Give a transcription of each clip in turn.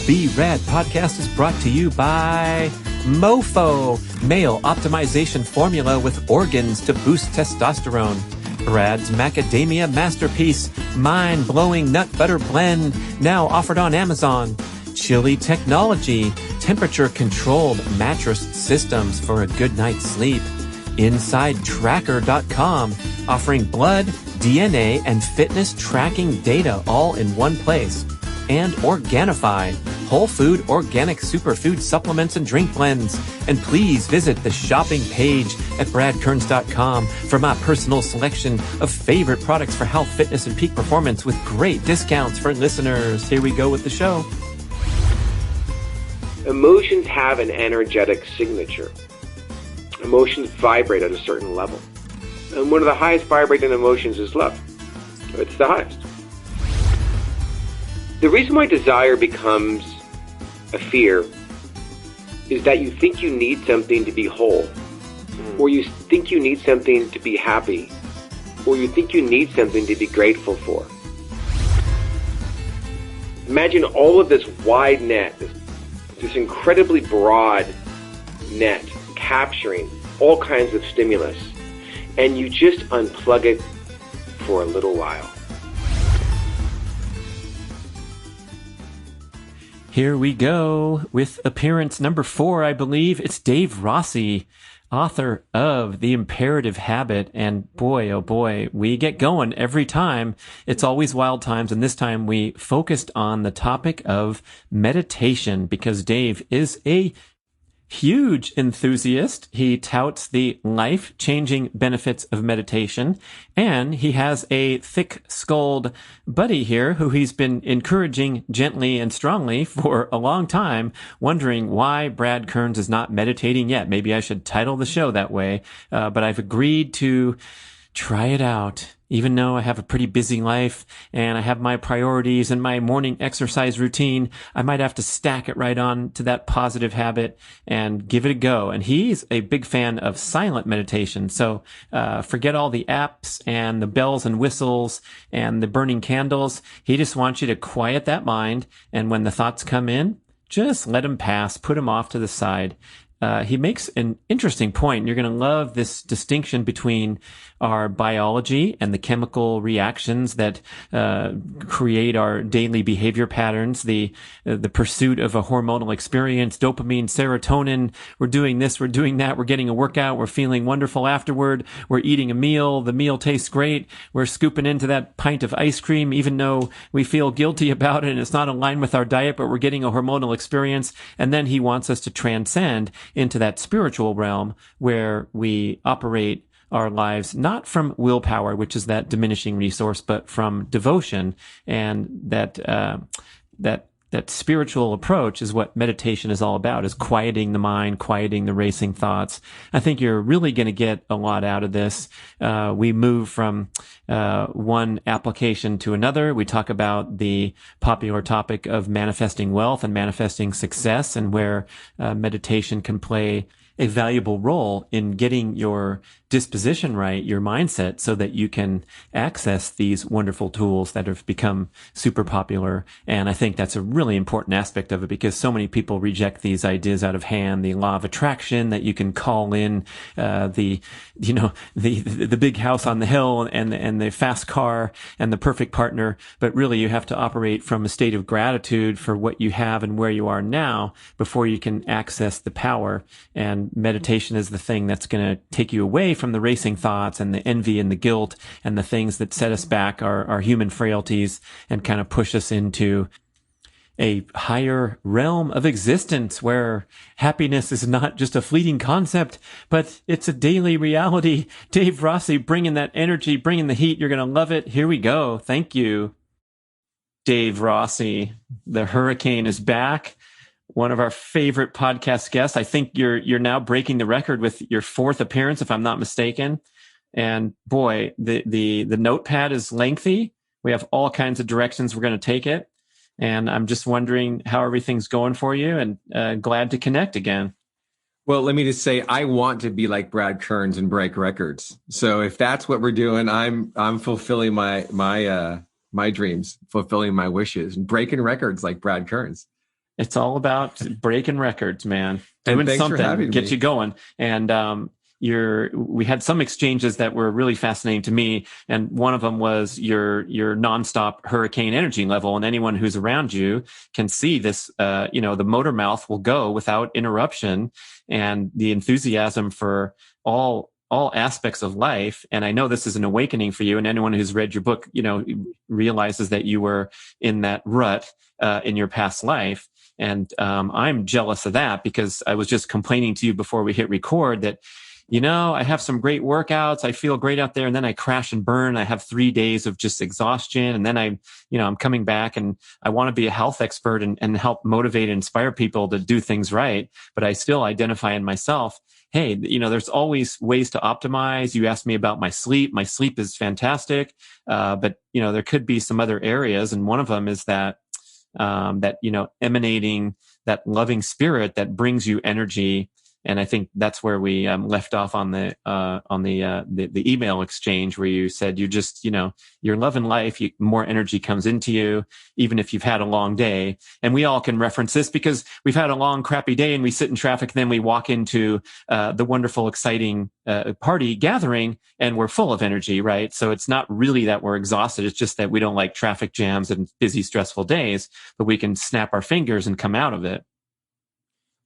B.rad podcast is brought to you by MoFo, male optimization formula with organs to boost testosterone. B.rad's macadamia masterpiece, mind-blowing nut butter blend, now offered on Amazon. Chili Technology, temperature-controlled mattress systems for a good night's sleep. InsideTracker.com, offering blood, DNA, and fitness tracking data all in one place. And Organifi, whole food organic superfood supplements and drink blends. And please visit the shopping page at bradkearns.com for my personal selection of favorite products for health, fitness, and peak performance with great discounts for listeners. Here we go with the show. Emotions have an energetic signature. Emotions vibrate at a certain level. And one of the highest vibrating emotions is love. It's the highest. The reason why desire becomes a fear is that you think you need something to be whole, or you think you need something to be happy, or you think you need something to be grateful for. Imagine all of this wide net, this incredibly broad net capturing all kinds of stimulus, and you just unplug it for a little while. Here we go with appearance number 4, I believe. It's Dave Rossi, author of The Imperative Habit. And boy, oh boy, we get going every time. It's always wild times. And this time we focused on the topic of meditation because Dave is a huge enthusiast. He touts the life-changing benefits of meditation, and he has a thick-skulled buddy here who he's been encouraging gently and strongly for a long time, wondering why Brad Kearns is not meditating yet. Maybe I should title the show that way, but I've agreed to try it out. Even though I have a pretty busy life and I have my priorities and my morning exercise routine, I might have to stack it right on to that positive habit and give it a go. And he's a big fan of silent meditation. So forget all the apps and the bells and whistles and the burning candles. He just wants you to quiet that mind. And when the thoughts come in, just let them pass, put them off to the side. He makes an interesting point. You're going to love this distinction between our biology and the chemical reactions that create our daily behavior patterns, the pursuit of a hormonal experience, dopamine, serotonin. We're doing this, we're doing that, we're getting a workout, we're feeling wonderful afterward, we're eating a meal, the meal tastes great, we're scooping into that pint of ice cream even though we feel guilty about it and it's not aligned with our diet, but we're getting a hormonal experience. And then he wants us to transcend into that spiritual realm where we operate our lives not from willpower, which is that diminishing resource, but from devotion. And that spiritual approach is what meditation is all about, is quieting the mind, quieting the racing thoughts. I think you're really going to get a lot out of this. We move from one application to another. We talk about the popular topic of manifesting wealth and manifesting success, and where meditation can play a valuable role in getting your disposition right, your mindset, so that you can access these wonderful tools that have become super popular. And I think that's a really important aspect of it, because so many people reject these ideas out of hand. The law of attraction, that you can call in the big house on the hill and the fast car and the perfect partner. But really, you have to operate from a state of gratitude for what you have and where you are now before you can access the power. And meditation is the thing that's going to take you away from the racing thoughts and the envy and the guilt and the things that set us back, our human frailties, and kind of push us into a higher realm of existence where happiness is not just a fleeting concept, but it's a daily reality. Dave Rossi, bringing that energy, bringing the heat. You're going to love it. Here we go. Thank you, Dave Rossi. The hurricane is back. One of our favorite podcast guests. I think you're now breaking the record with your 4th appearance, if I'm not mistaken. And boy, the notepad is lengthy. We have all kinds of directions we're going to take it. And I'm just wondering how everything's going for you, and glad to connect again. Well, let me just say, I want to be like Brad Kearns and break records. So if that's what we're doing, I'm fulfilling my dreams, fulfilling my wishes, and breaking records like Brad Kearns. It's all about breaking records, man. And Doing thanks for something, having get me. you going. And we had some exchanges that were really fascinating to me. And one of them was your nonstop hurricane energy level. And anyone who's around you can see this, the motor mouth will go without interruption, and the enthusiasm for all aspects of life. And I know this is an awakening for you. And anyone who's read your book, realizes that you were in that rut in your past life. And I'm jealous of that, because I was just complaining to you before we hit record that, I have some great workouts. I feel great out there. And then I crash and burn. I have 3 days of just exhaustion. And then I'm coming back, and I want to be a health expert and help motivate and inspire people to do things right. But I still identify in myself, hey, there's always ways to optimize. You asked me about my sleep. My sleep is fantastic. But there could be some other areas. And one of them is that emanating that loving spirit that brings you energy. And I think that's where we left off on the email exchange, where you said you just, you're loving life. More energy comes into you, even if you've had a long day. And we all can reference this because we've had a long, crappy day, and we sit in traffic. And then we walk into the wonderful, exciting party gathering, and we're full of energy, right? So it's not really that we're exhausted. It's just that we don't like traffic jams and busy, stressful days, but we can snap our fingers and come out of it.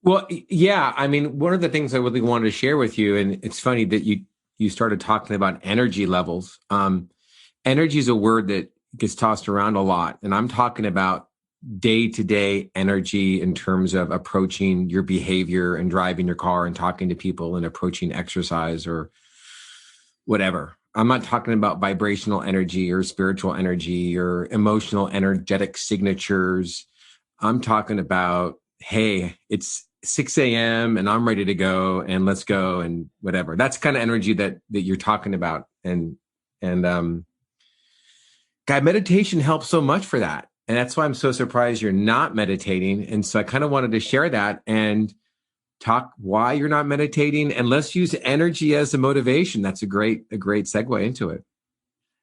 Well, yeah. I mean, one of the things I really wanted to share with you, and it's funny that you started talking about energy levels. Energy is a word that gets tossed around a lot, and I'm talking about day-to-day energy in terms of approaching your behavior and driving your car and talking to people and approaching exercise or whatever. I'm not talking about vibrational energy or spiritual energy or emotional energetic signatures. I'm talking about, hey, it's 6 a.m. and I'm ready to go, and let's go, and whatever. That's kind of energy that you're talking about. And God, meditation helps so much for that. And that's why I'm so surprised you're not meditating. And so I kind of wanted to share that and talk why you're not meditating, and let's use energy as a motivation. That's a great segue into it.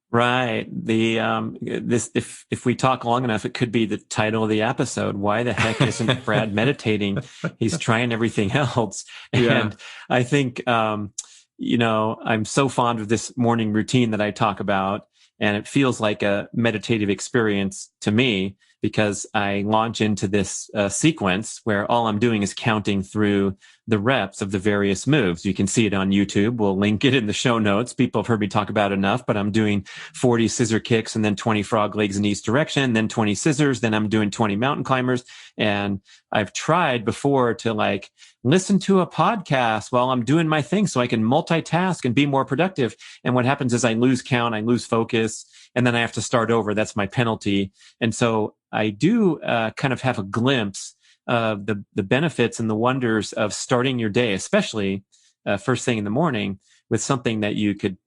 Right. If we talk long enough, it could be the title of the episode. Why the heck isn't Brad meditating? He's trying everything else. Yeah. And I think, I'm so fond of this morning routine that I talk about, and it feels like a meditative experience to me, because I launch into this sequence where all I'm doing is counting through the reps of the various moves. You can see it on YouTube. We'll link it in the show notes. People have heard me talk about it enough, but I'm doing 40 scissor kicks, and then 20 frog legs in each direction, then 20 scissors, then I'm doing 20 mountain climbers. And I've tried before to listen to a podcast while I'm doing my thing so I can multitask and be more productive. And what happens is I lose count, I lose focus, and then I have to start over. That's my penalty. And so I do kind of have a glimpse of the benefits and the wonders of starting your day, especially first thing in the morning, with something that you could,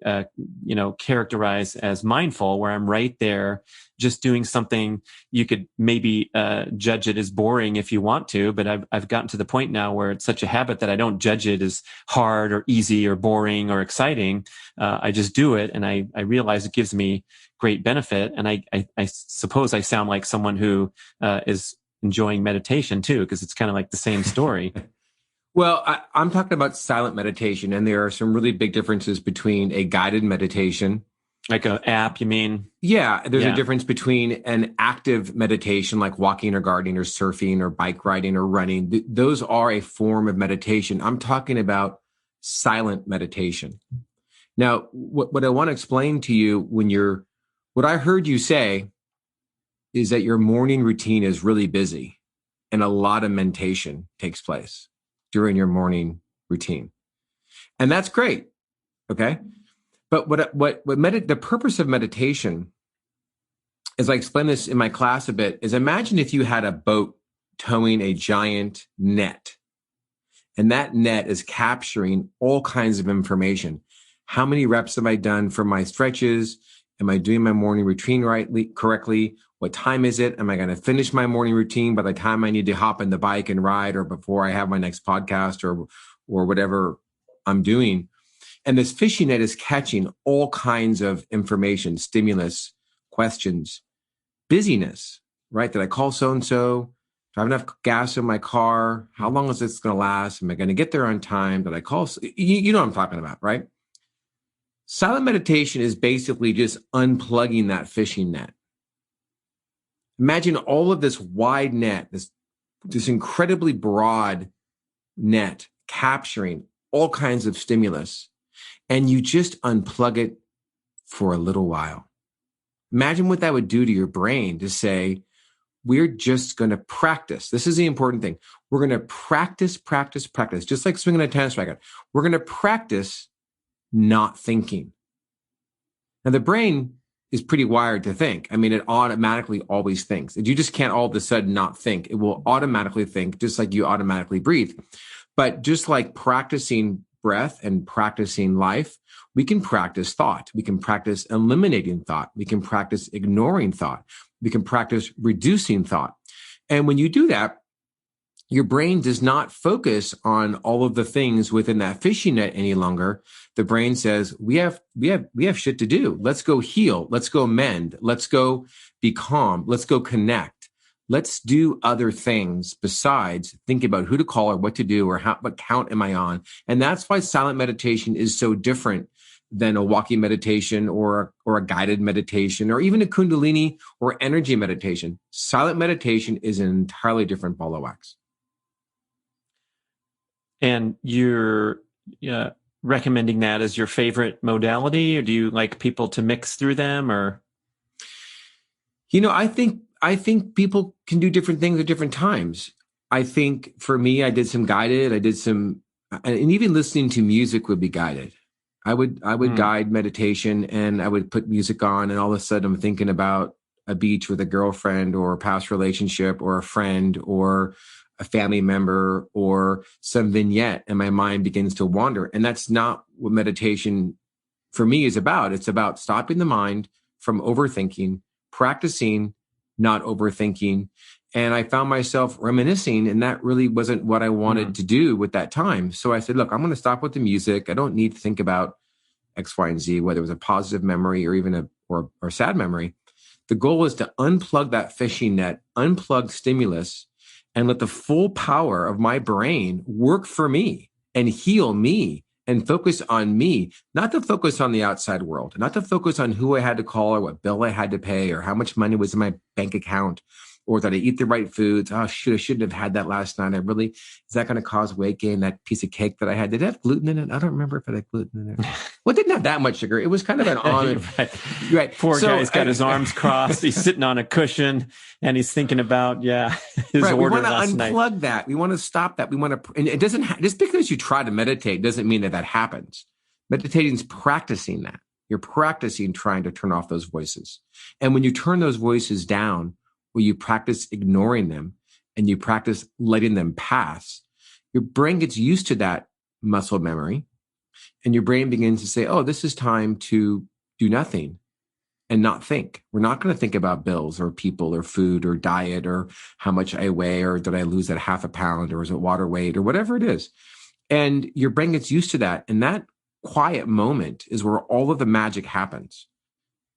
characterize as mindful, where I'm right there just doing something. You could maybe judge it as boring if you want to, but I've gotten to the point now where it's such a habit that I don't judge it as hard or easy or boring or exciting. I just do it, and I realize it gives me great benefit. And I suppose I sound like someone who is enjoying meditation too, because it's kind of like the same story. Well, I'm talking about silent meditation, and there are some really big differences between a guided meditation. Like an app, you mean? Yeah, there's a difference between an active meditation, like walking or gardening or surfing or bike riding or running. Those are a form of meditation. I'm talking about silent meditation. Now, what I want to explain to you what I heard you say is that your morning routine is really busy, and a lot of meditation takes place during your morning routine. And that's great. Okay. But the purpose of meditation, as I explain this in my class a bit, is imagine if you had a boat towing a giant net, and that net is capturing all kinds of information. How many reps have I done for my stretches? Am I doing my morning routine correctly? What time is it? Am I going to finish my morning routine by the time I need to hop on the bike and ride, or before I have my next podcast or whatever I'm doing? And this fishing net is catching all kinds of information, stimulus, questions, busyness, right? Did I call so-and-so? Do I have enough gas in my car? How long is this going to last? Am I going to get there on time? Did I call? You know what I'm talking about, right? Silent meditation is basically just unplugging that fishing net. Imagine all of this wide net, this incredibly broad net capturing all kinds of stimulus, and you just unplug it for a little while. Imagine what that would do to your brain to say, we're just going to practice. This is the important thing. We're going to practice, just like swinging a tennis racket. We're going to practice not thinking. Now, the brain is pretty wired to think. I mean, it automatically always thinks. You just can't all of a sudden not think. It will automatically think, just like you automatically breathe. But just like practicing breath and practicing life, we can practice thought. We can practice eliminating thought. We can practice ignoring thought. We can practice reducing thought. And when you do that, your brain does not focus on all of the things within that fishing net any longer. The brain says, we have shit to do. Let's go heal. Let's go mend. Let's go be calm. Let's go connect. Let's do other things besides think about who to call or what to do or what count am I on. And that's why silent meditation is so different than a walking meditation or a guided meditation or even a Kundalini or energy meditation. Silent meditation is an entirely different ball of wax. And you're recommending that as your favorite modality, or do you like people to mix through them? Or, I think people can do different things at different times. I think for me, I did some guided. And even listening to music would be guided. I would guide meditation, and I would put music on, and all of a sudden I'm thinking about a beach with a girlfriend or a past relationship or a friend or a family member or some vignette, and my mind begins to wander. And that's not what meditation for me is about. It's about stopping the mind from overthinking, practicing not overthinking. And I found myself reminiscing, and that really wasn't what I wanted to do with that time. So I said, look, I'm going to stop with the music. I don't need to think about X, Y, and Z, whether it was a positive memory or even a sad memory. The goal is to unplug that fishing net, unplug stimulus, and let the full power of my brain work for me and heal me and focus on me, not to focus on the outside world, not to focus on who I had to call or what bill I had to pay or how much money was in my bank account or that I eat the right foods. Oh, shoot, I shouldn't have had that last night. Is that going to cause weight gain? That piece of cake that I had, did it have gluten in it? I don't remember if it had gluten in it. Well, it didn't have that much sugar. It was kind of an almond. Right. Poor guy's got his arms crossed. He's sitting on a cushion and he's thinking about, his order last night. We want to unplug that. We want to stop that. We want to, and it doesn't, just because you try to meditate doesn't mean that happens. Meditating is practicing that. You're practicing trying to turn off those voices. And when you turn those voices down, or you practice ignoring them and you practice letting them pass, your brain gets used to that muscle memory and your brain begins to say, oh, this is time to do nothing and not think. We're not going to think about bills or people or food or diet or how much I weigh or did I lose that half a pound or is it water weight or whatever it is. And your brain gets used to that. And that quiet moment is where all of the magic happens.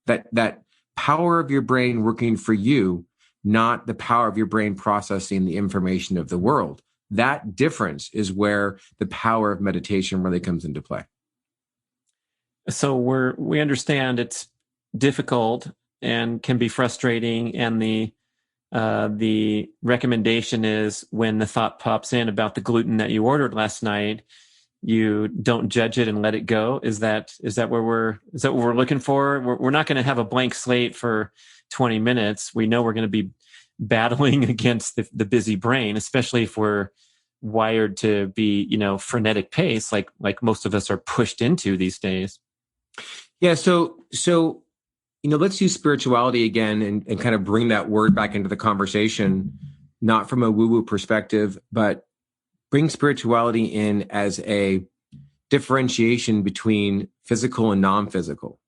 That power of your brain working for you, not the power of your brain processing the information of the world. That difference is where the power of meditation really comes into play. So we understand it's difficult and can be frustrating, and the recommendation is when the thought pops in about the gluten that you ordered last night, you don't judge it and let it go. Is that what we're looking for? We're not going to have a blank slate for 20 minutes. We know we're going to be battling against the busy brain, especially if we're wired to be, frenetic pace, like most of us are pushed into these days. Yeah. So, let's use spirituality again and kind of bring that word back into the conversation, not from a woo-woo perspective, but bring spirituality in as a differentiation between physical and non-physical.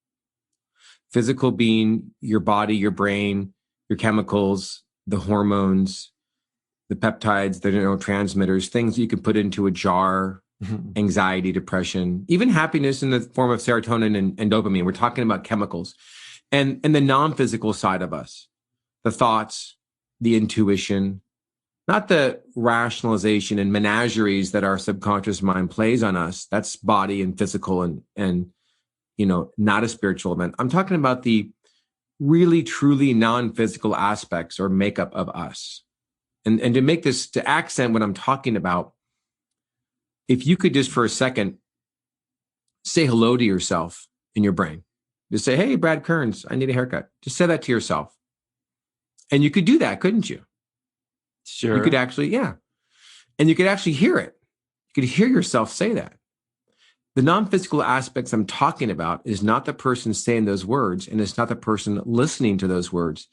Physical being your body, your brain, your chemicals, the hormones, the peptides, the neurotransmitters, things you can put into a jar, anxiety, depression, even happiness in the form of serotonin and dopamine. We're talking about chemicals. And the non-physical side of us, the thoughts, the intuition, not the rationalization and menageries that our subconscious mind plays on us. That's body and physical and not a spiritual event. I'm talking about the really, truly non-physical aspects or makeup of us. And to make this, to accent what I'm talking about, if you could just for a second say hello to yourself in your brain. Just say, hey, Brad Kearns, I need a haircut. Just say that to yourself. And you could do that, couldn't you? Sure. You could actually, yeah. And you could actually hear it. You could hear yourself say that. The non-physical aspects I'm talking about is not the person saying those words, and it's not the person listening to those words.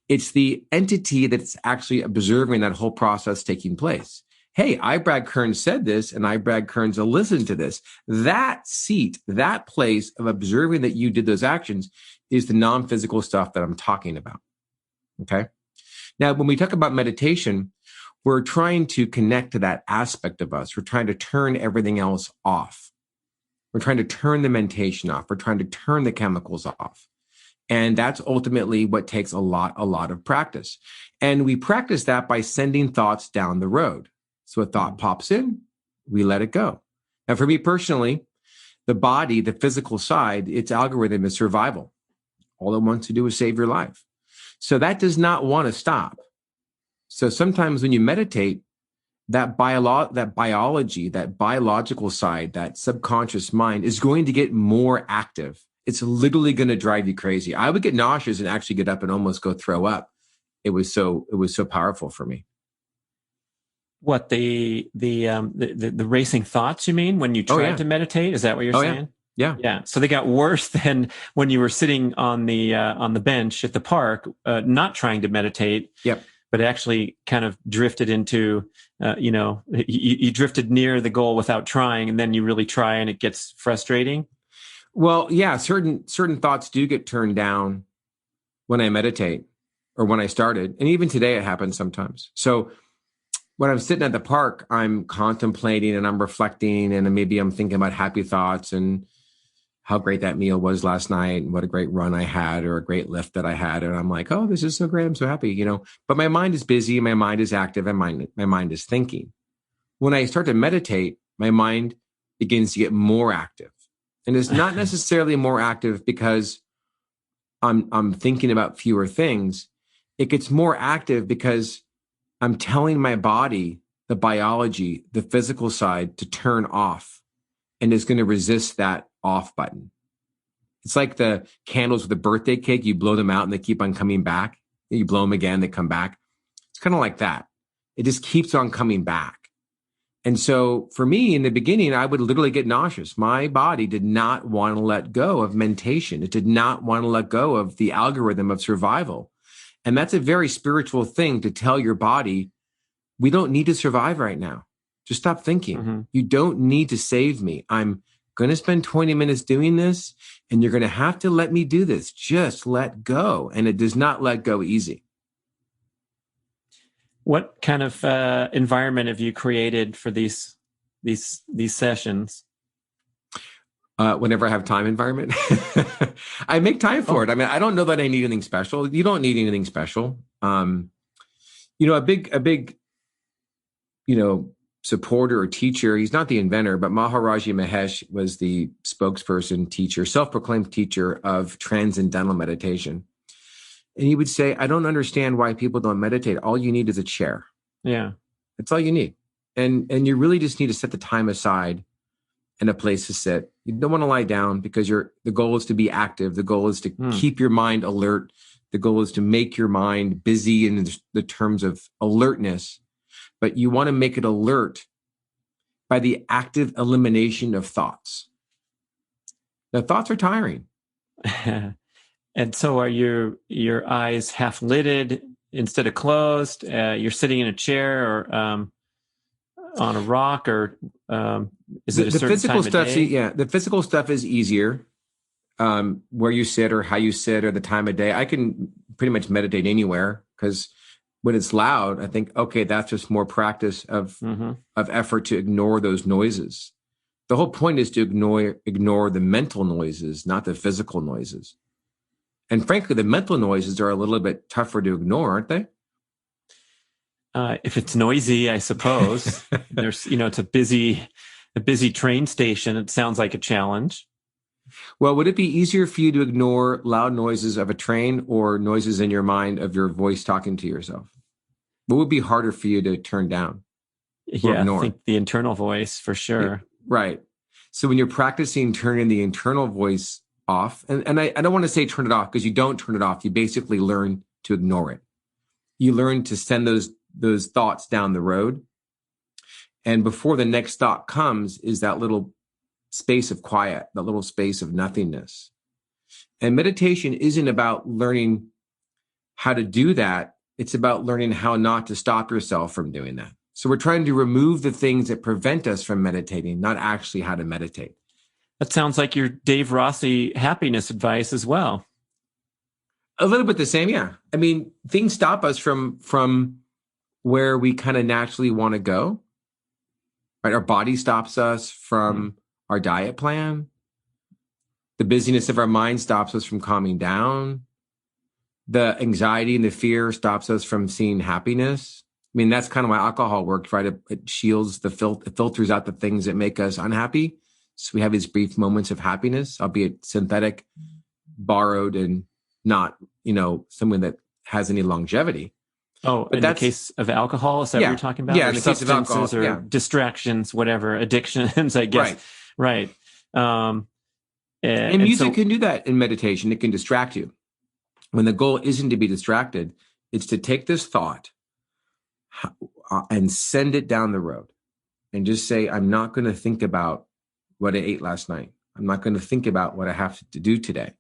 It's the entity that's actually observing that whole process taking place. Hey, I, Brad Kearns, said this, and I, Brad Kearns, listened to this. That seat, that place of observing that you did those actions is the non-physical stuff that I'm talking about. Okay? Now, when we talk about meditation, we're trying to connect to that aspect of us. We're trying to turn everything else off. We're trying to turn the mentation off. We're trying to turn the chemicals off. And that's ultimately what takes a lot of practice. And we practice that by sending thoughts down the road. So a thought pops in, we let it go. Now, for me personally, the body, the physical side, its algorithm is survival. All it wants to do is save your life. So that does not want to stop. So sometimes when you meditate, that biology, that biological side, that subconscious mind is going to get more active. It's literally going to drive you crazy. I would get nauseous and actually get up and almost go throw up. It was so powerful for me. What the racing thoughts, you mean, when you tried to meditate? Is that what you're saying? Yeah. So they got worse than when you were sitting on the bench at the park, not trying to meditate. Yep. But actually kind of drifted into, you drifted near the goal without trying, and then you really try and it gets frustrating. Well, yeah, certain thoughts do get turned down when I meditate or when I started. And even today it happens sometimes. So when I'm sitting at the park, I'm contemplating and I'm reflecting, and maybe I'm thinking about happy thoughts and how great that meal was last night and what a great run I had or a great lift that I had. And I'm like, oh, this is so great. I'm so happy, but my mind is busy. My mind is active and my mind is thinking. When I start to meditate, my mind begins to get more active. And it's not necessarily more active because I'm thinking about fewer things. It gets more active because I'm telling my body, the biology, the physical side to turn off, and it's going to resist that off button. It's like the candles with the birthday cake. You blow them out and they keep on coming back. You blow them again, they come back. It's kind of like that. It just keeps on coming back. And so for me, in the beginning, I would literally get nauseous. My body did not want to let go of mentation. It did not want to let go of the algorithm of survival. And that's a very spiritual thing to tell your body, we don't need to survive right now. Just stop thinking. Mm-hmm. You don't need to save me. I'm going to spend 20 minutes doing this, and you're going to have to let me do this. Just let go. And it does not let go easy. What kind of environment have you created for these sessions? Whenever I have time environment, I make time for it. I mean, I don't know that I need anything special. You don't need anything special. A big, supporter or teacher. He's not the inventor, but Maharaji Mahesh was the spokesperson, teacher, self-proclaimed teacher of transcendental meditation. And he would say, I don't understand why people don't meditate. All you need is a chair. Yeah. That's all you need. And you really just need to set the time aside and a place to sit. You don't want to lie down because the goal is to be active. The goal is to keep your mind alert. The goal is to make your mind busy in the terms of alertness. But you want to make it alert by the active elimination of thoughts. The thoughts are tiring. And so are your eyes half lidded instead of closed? You're sitting in a chair or on a rock, or is it a certain physical time stuff? of day? Yeah, the physical stuff is easier. Where you sit or how you sit or the time of day. I can pretty much meditate anywhere because when it's loud, I think, okay, that's just more practice of effort to ignore those noises. The whole point is to ignore the mental noises, not the physical noises. And frankly, the mental noises are a little bit tougher to ignore, aren't they? If it's noisy, I suppose there's, it's a busy train station. It sounds like a challenge. Well, would it be easier for you to ignore loud noises of a train or noises in your mind of your voice talking to yourself? What would be harder for you to turn down or Yeah, I ignore? think the internal voice for sure. Right. So when you're practicing turning the internal voice off, and I don't want to say turn it off because you don't turn it off. You basically learn to ignore it. You learn to send those thoughts down the road. And before the next thought comes is that little space of quiet, that little space of nothingness. And meditation isn't about learning how to do that. It's about learning how not to stop yourself from doing that. So we're trying to remove the things that prevent us from meditating, not actually how to meditate. That sounds like your Dave Rossi happiness advice as well. A little bit the same, yeah. I mean, things stop us from where we kind of naturally want to go. Right? Our body stops us from our diet plan. The busyness of our mind stops us from calming down. The anxiety and the fear stops us from seeing happiness. I mean, that's kind of why alcohol works, right? It shields it filters out the things that make us unhappy. So we have these brief moments of happiness, albeit synthetic, borrowed, and not, someone that has any longevity. Oh, but in the case of alcohol, is that what you're talking about? Yeah, or in the case of alcohol, or distractions, whatever, addictions, I guess. Right. And music can do that in meditation. It can distract you. When the goal isn't to be distracted, it's to take this thought and send it down the road and just say, I'm not going to think about what I ate last night. I'm not going to think about what I have to do today.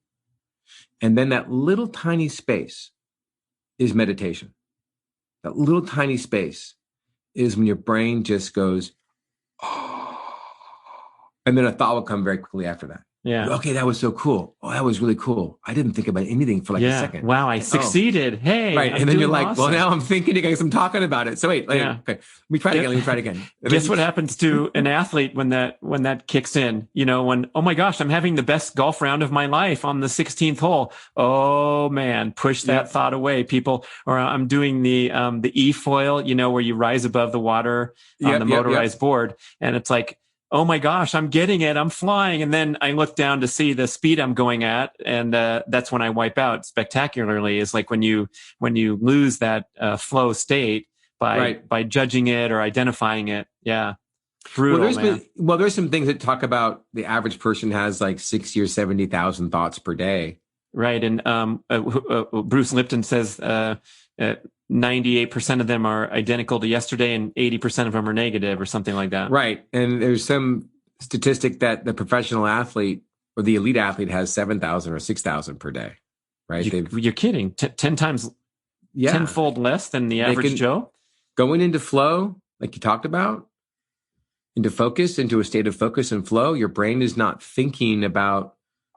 And then that little tiny space is meditation. That little tiny space is when your brain just goes, oh, and then a thought will come very quickly after that. Yeah. Okay, that was so cool. Oh, that was really cool. I didn't think about anything for a second. Wow, I succeeded. Hey. Right. And then you're like, awesome. Well, now I'm thinking again because I'm talking about it. So wait, okay. Let me try it again. Guess what happens to an athlete when that kicks in? When, oh my gosh, I'm having the best golf round of my life on the 16th hole. Oh man, push that thought away, people. Or I'm doing the e-foil, where you rise above the water on the motorized board. And it's like, oh my gosh, I'm getting it. I'm flying. And then I look down to see the speed I'm going at. And that's when I wipe out spectacularly, is like when you lose that flow state by judging it or identifying it. Yeah. Brutal, there's some things that talk about the average person has like 60 or 70,000 thoughts per day. Right. And Bruce Lipton says 98% of them are identical to yesterday and 80% of them are negative or something like that. Right. And there's some statistic that the professional athlete or the elite athlete has 7,000 or 6,000 per day. Right. You're kidding. 10 times, tenfold less than the average Joe? Going into flow, like you talked about, into focus, into a state of focus and flow, your brain is not thinking about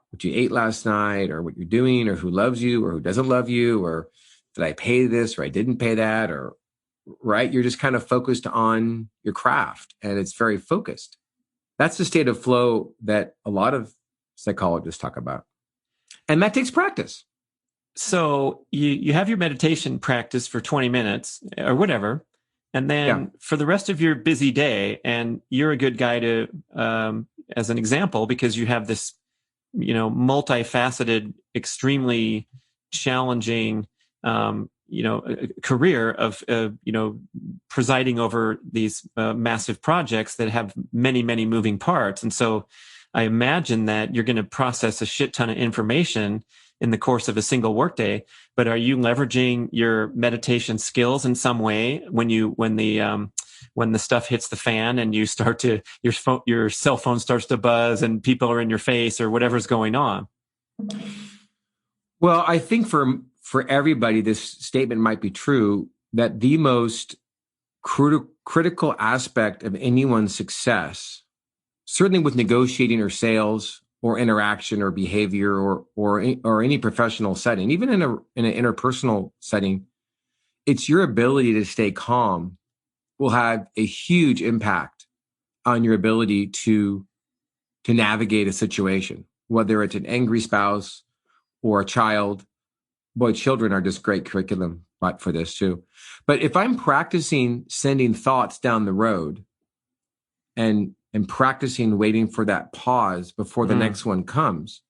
what you ate last night or what you're doing or who loves you or who doesn't love you or did I pay this or I didn't pay that or right. You're just kind of focused on your craft and it's very focused. That's the state of flow that a lot of psychologists talk about. And that takes practice. So you have your meditation practice for 20 minutes or whatever. And then for the rest of your busy day, and you're a good guy to, as an example, because you have this, multifaceted, extremely challenging, career of, presiding over these massive projects that have many, many moving parts. And so I imagine that you're going to process a shit ton of information in the course of a single workday, but are you leveraging your meditation skills in some way when the stuff hits the fan and you start to, your cell phone starts to buzz and people are in your face or whatever's going on? Well, I think for everybody, this statement might be true that the most critical aspect of anyone's success, certainly with negotiating or sales or interaction or behavior or any professional setting, even in an interpersonal setting, it's your ability to stay calm will have a huge impact on your ability to navigate a situation, whether it's an angry spouse or a child. Boy, children are just great curriculum for this too. But if I'm practicing sending thoughts down the road and practicing waiting for that pause before the next one comes,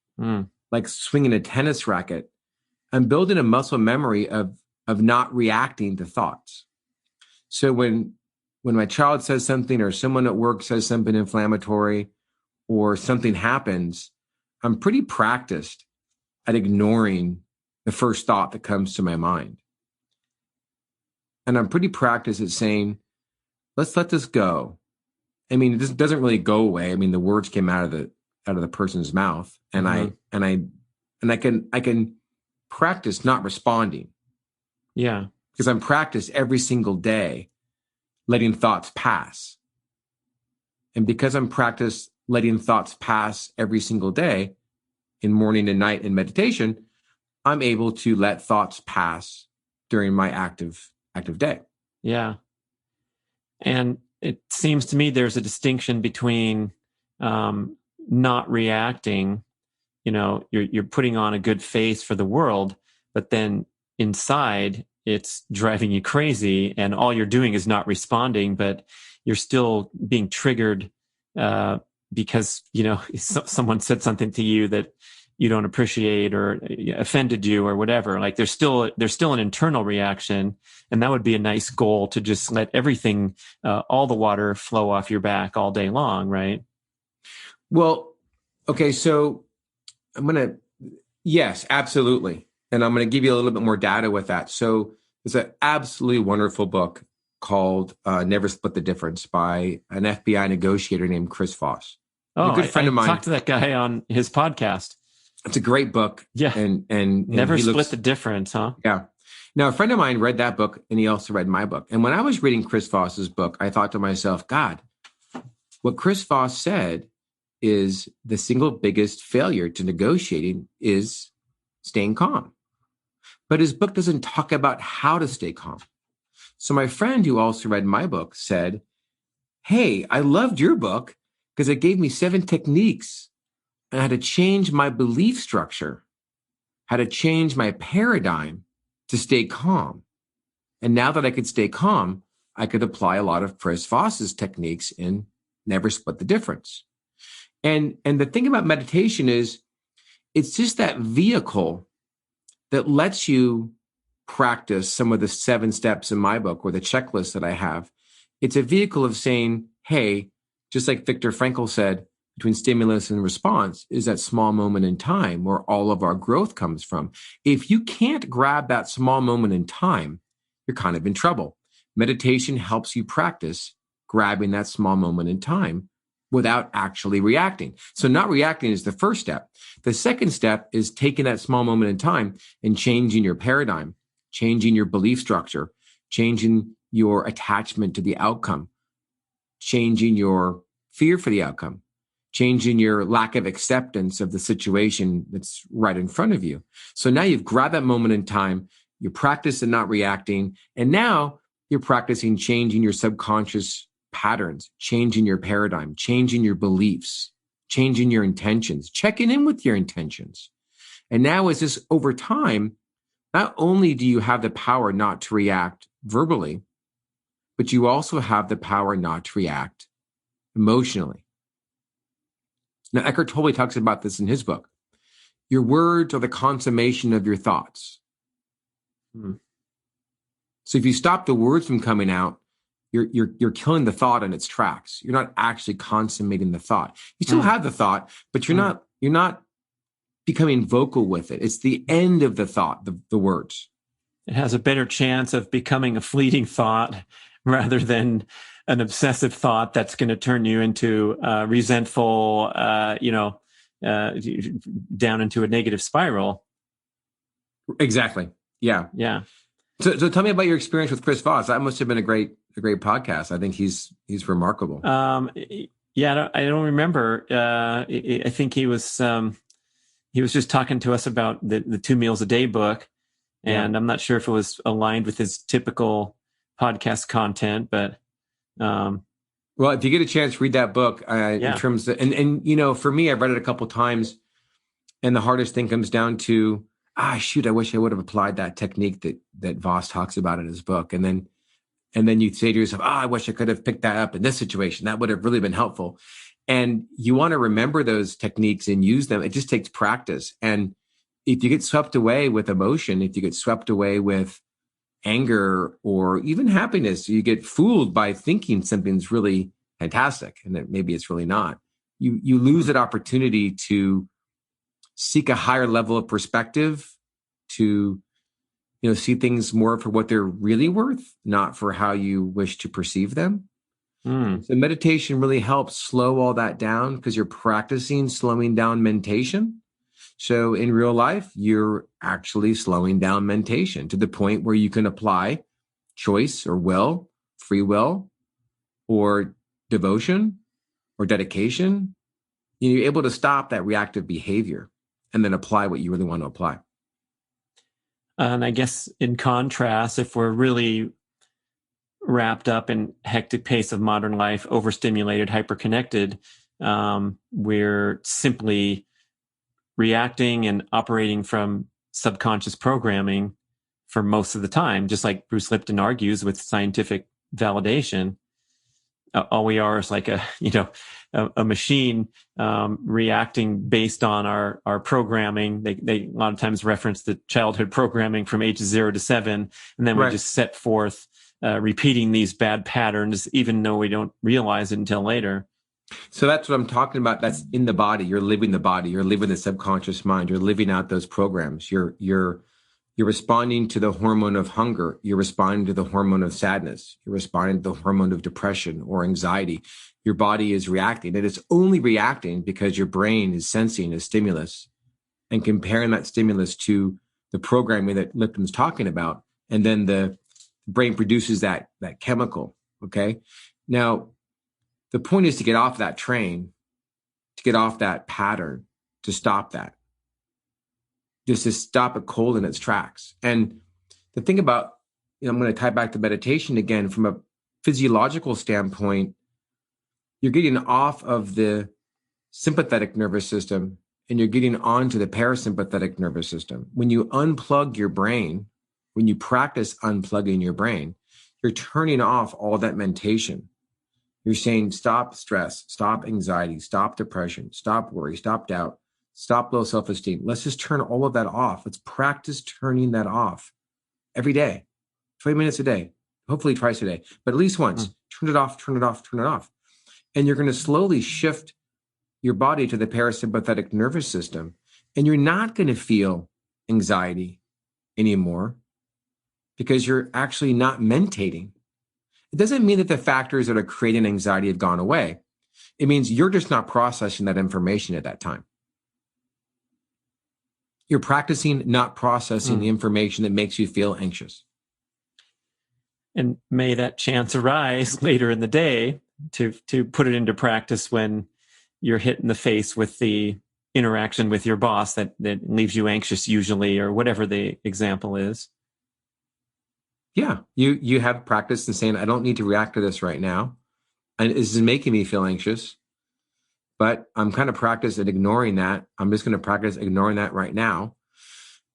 like swinging a tennis racket, I'm building a muscle memory of not reacting to thoughts. So when my child says something or someone at work says something inflammatory or something happens, I'm pretty practiced at ignoring the first thought that comes to my mind. And I'm pretty practiced at saying, let's let this go. I mean, this doesn't really go away. I mean, the words came out of the person's mouth, and I can practice not responding. Yeah. Because I'm practiced every single day letting thoughts pass. And because I'm practiced letting thoughts pass every single day in morning and night in meditation, I'm able to let thoughts pass during my active day. Yeah. And it seems to me there's a distinction between not reacting, you're putting on a good face for the world, but then inside it's driving you crazy and all you're doing is not responding, but you're still being triggered because, someone said something to you that you don't appreciate or offended you or whatever. Like there's still an internal reaction, and that would be a nice goal, to just let everything, all the water flow off your back all day long, right? Well, okay, so yes, absolutely. And I'm going to give you a little bit more data with that. So there's an absolutely wonderful book called Never Split the Difference by an FBI negotiator named Chris Voss. Oh, a good friend of mine. I talked to that guy on his podcast. It's a great book. Yeah. And Never Split the Difference, huh? Yeah. Now, a friend of mine read that book, and he also read my book. And when I was reading Chris Voss's book, I thought to myself, God, what Chris Voss said is the single biggest failure to negotiating is staying calm. But his book doesn't talk about how to stay calm. So my friend who also read my book said, hey, I loved your book because it gave me 7 techniques on how to change my belief structure, how to change my paradigm to stay calm. And now that I could stay calm, I could apply a lot of Chris Voss's techniques in Never Split the Difference. And the thing about meditation is it's just that vehicle that lets you practice some of the 7 steps in my book or the checklist that I have. It's a vehicle of saying, hey, just like Viktor Frankl said, between stimulus and response is that small moment in time where all of our growth comes from. If you can't grab that small moment in time, you're kind of in trouble. Meditation helps you practice grabbing that small moment in time without actually reacting. So not reacting is the first step. The second step is taking that small moment in time and changing your paradigm, changing your belief structure, changing your attachment to the outcome, changing your fear for the outcome, changing your lack of acceptance of the situation that's right in front of you. So now you've grabbed that moment in time, you practice and not reacting, and now you're practicing changing your subconscious patterns, changing your paradigm, changing your beliefs, changing your intentions, checking in with your intentions. And now as this over time, not only do you have the power not to react verbally, but you also have the power not to react emotionally. Now, Eckhart Tolle talks about this in his book. Your words are the consummation of your thoughts. So if you stop the words from coming out, you're killing the thought in its tracks. You're not actually consummating the thought. You still have the thought, but you're not becoming vocal with it. It's the end of the thought, the words. It has a better chance of becoming a fleeting thought rather than an obsessive thought that's going to turn you into resentful, down into a negative spiral. Exactly. Yeah. Yeah. So tell me about your experience with Chris Voss. That must have been a great podcast. I think he's remarkable. Yeah, I don't remember. I think he was just talking to us about the 2 Meals a Day book, and I'm not sure if it was aligned with his typical podcast content, but well, if you get a chance, read that book. In terms of, and for me, I've read it a couple times, and the hardest thing comes down to shoot, I wish I would have applied that technique that Voss talks about in his book. And then you say to yourself, I wish I could have picked that up in this situation. That would have really been helpful. And you want to remember those techniques and use them. It just takes practice. And if you get swept away with emotion, if you get swept away with anger or even happiness, you get fooled by thinking something's really fantastic and that maybe it's really not. You lose that opportunity to seek a higher level of perspective, to see things more for what they're really worth, not for how you wish to perceive them. So meditation really helps slow all that down because you're practicing slowing down mentation. So in real life, you're actually slowing down mentation to the point where you can apply choice or will, free will, or devotion or dedication. You're able to stop that reactive behavior and then apply what you really want to apply. And I guess in contrast, if we're really wrapped up in hectic pace of modern life, overstimulated, hyperconnected, we're simply reacting and operating from subconscious programming for most of the time, just like Bruce Lipton argues with scientific validation. All we are is like a machine reacting based on our programming. They a lot of times reference the childhood programming from ages 0 to 7, and then we just set forth repeating these bad patterns, even though we don't realize it until later. So that's what I'm talking about. That's in the body. You're living the body. You're living the subconscious mind. You're living out those programs. You're responding to the hormone of hunger. You're responding to the hormone of sadness. You're responding to the hormone of depression or anxiety. Your body is reacting. And it's only reacting because your brain is sensing a stimulus and comparing that stimulus to the programming that Lipton's talking about. And then the brain produces that chemical. Okay. Now, the point is to get off that train, to get off that pattern, to stop that. Just to stop it cold in its tracks. And the thing about, I'm going to tie back to meditation again, from a physiological standpoint, you're getting off of the sympathetic nervous system and you're getting onto the parasympathetic nervous system. When you unplug your brain, when you practice unplugging your brain, you're turning off all that mentation. You're saying, stop stress, stop anxiety, stop depression, stop worry, stop doubt, stop low self-esteem. Let's just turn all of that off. Let's practice turning that off every day, 20 minutes a day, hopefully twice a day, but at least once. Turn it off, turn it off, turn it off. And you're going to slowly shift your body to the parasympathetic nervous system. And you're not going to feel anxiety anymore because you're actually not mentating. It doesn't mean that the factors that are creating anxiety have gone away. It means you're just not processing that information at that time. You're practicing not processing the information that makes you feel anxious. And may that chance arise later in the day to put it into practice when you're hit in the face with the interaction with your boss that leaves you anxious usually, or whatever the example is. Yeah, you have practice in saying, I don't need to react to this right now. And this is making me feel anxious, but I'm kind of practiced at ignoring that. I'm just going to practice ignoring that right now.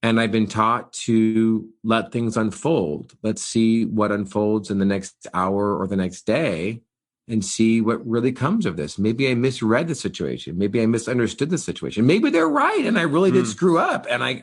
And I've been taught to let things unfold. Let's see what unfolds in the next hour or the next day and see what really comes of this. Maybe I misread the situation. Maybe I misunderstood the situation. Maybe they're right and I really did screw up. And I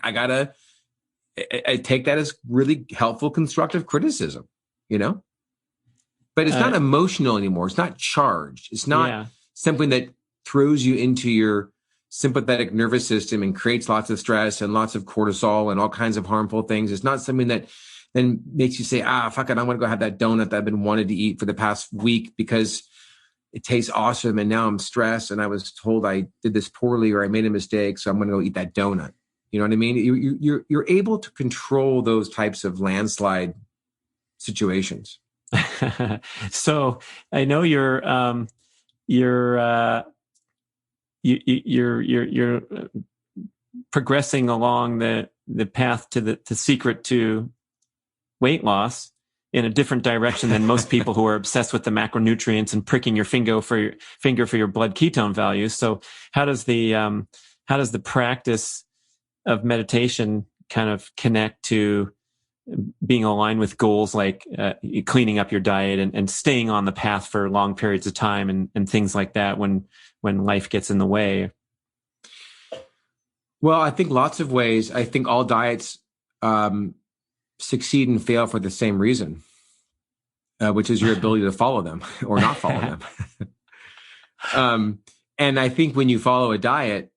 take that as really helpful, constructive criticism, But it's not emotional anymore. It's not charged. It's not something that throws you into your sympathetic nervous system and creates lots of stress and lots of cortisol and all kinds of harmful things. It's not something that then makes you say, fuck it, I'm going to go have that donut that I've been wanting to eat for the past week because it tastes awesome and now I'm stressed and I was told I did this poorly or I made a mistake, so I'm going to go eat that donut. You know what I mean? You're able to control those types of landslide situations. So I know you're progressing along the path to the secret to weight loss in a different direction than most people who are obsessed with the macronutrients and pricking your finger for your blood ketone values. So how does the practice of meditation kind of connect to being aligned with goals like cleaning up your diet and staying on the path for long periods of time and things like that when life gets in the way? Well, I think lots of ways. I think all diets succeed and fail for the same reason, which is your ability to follow them or not follow them. And I think when you follow a diet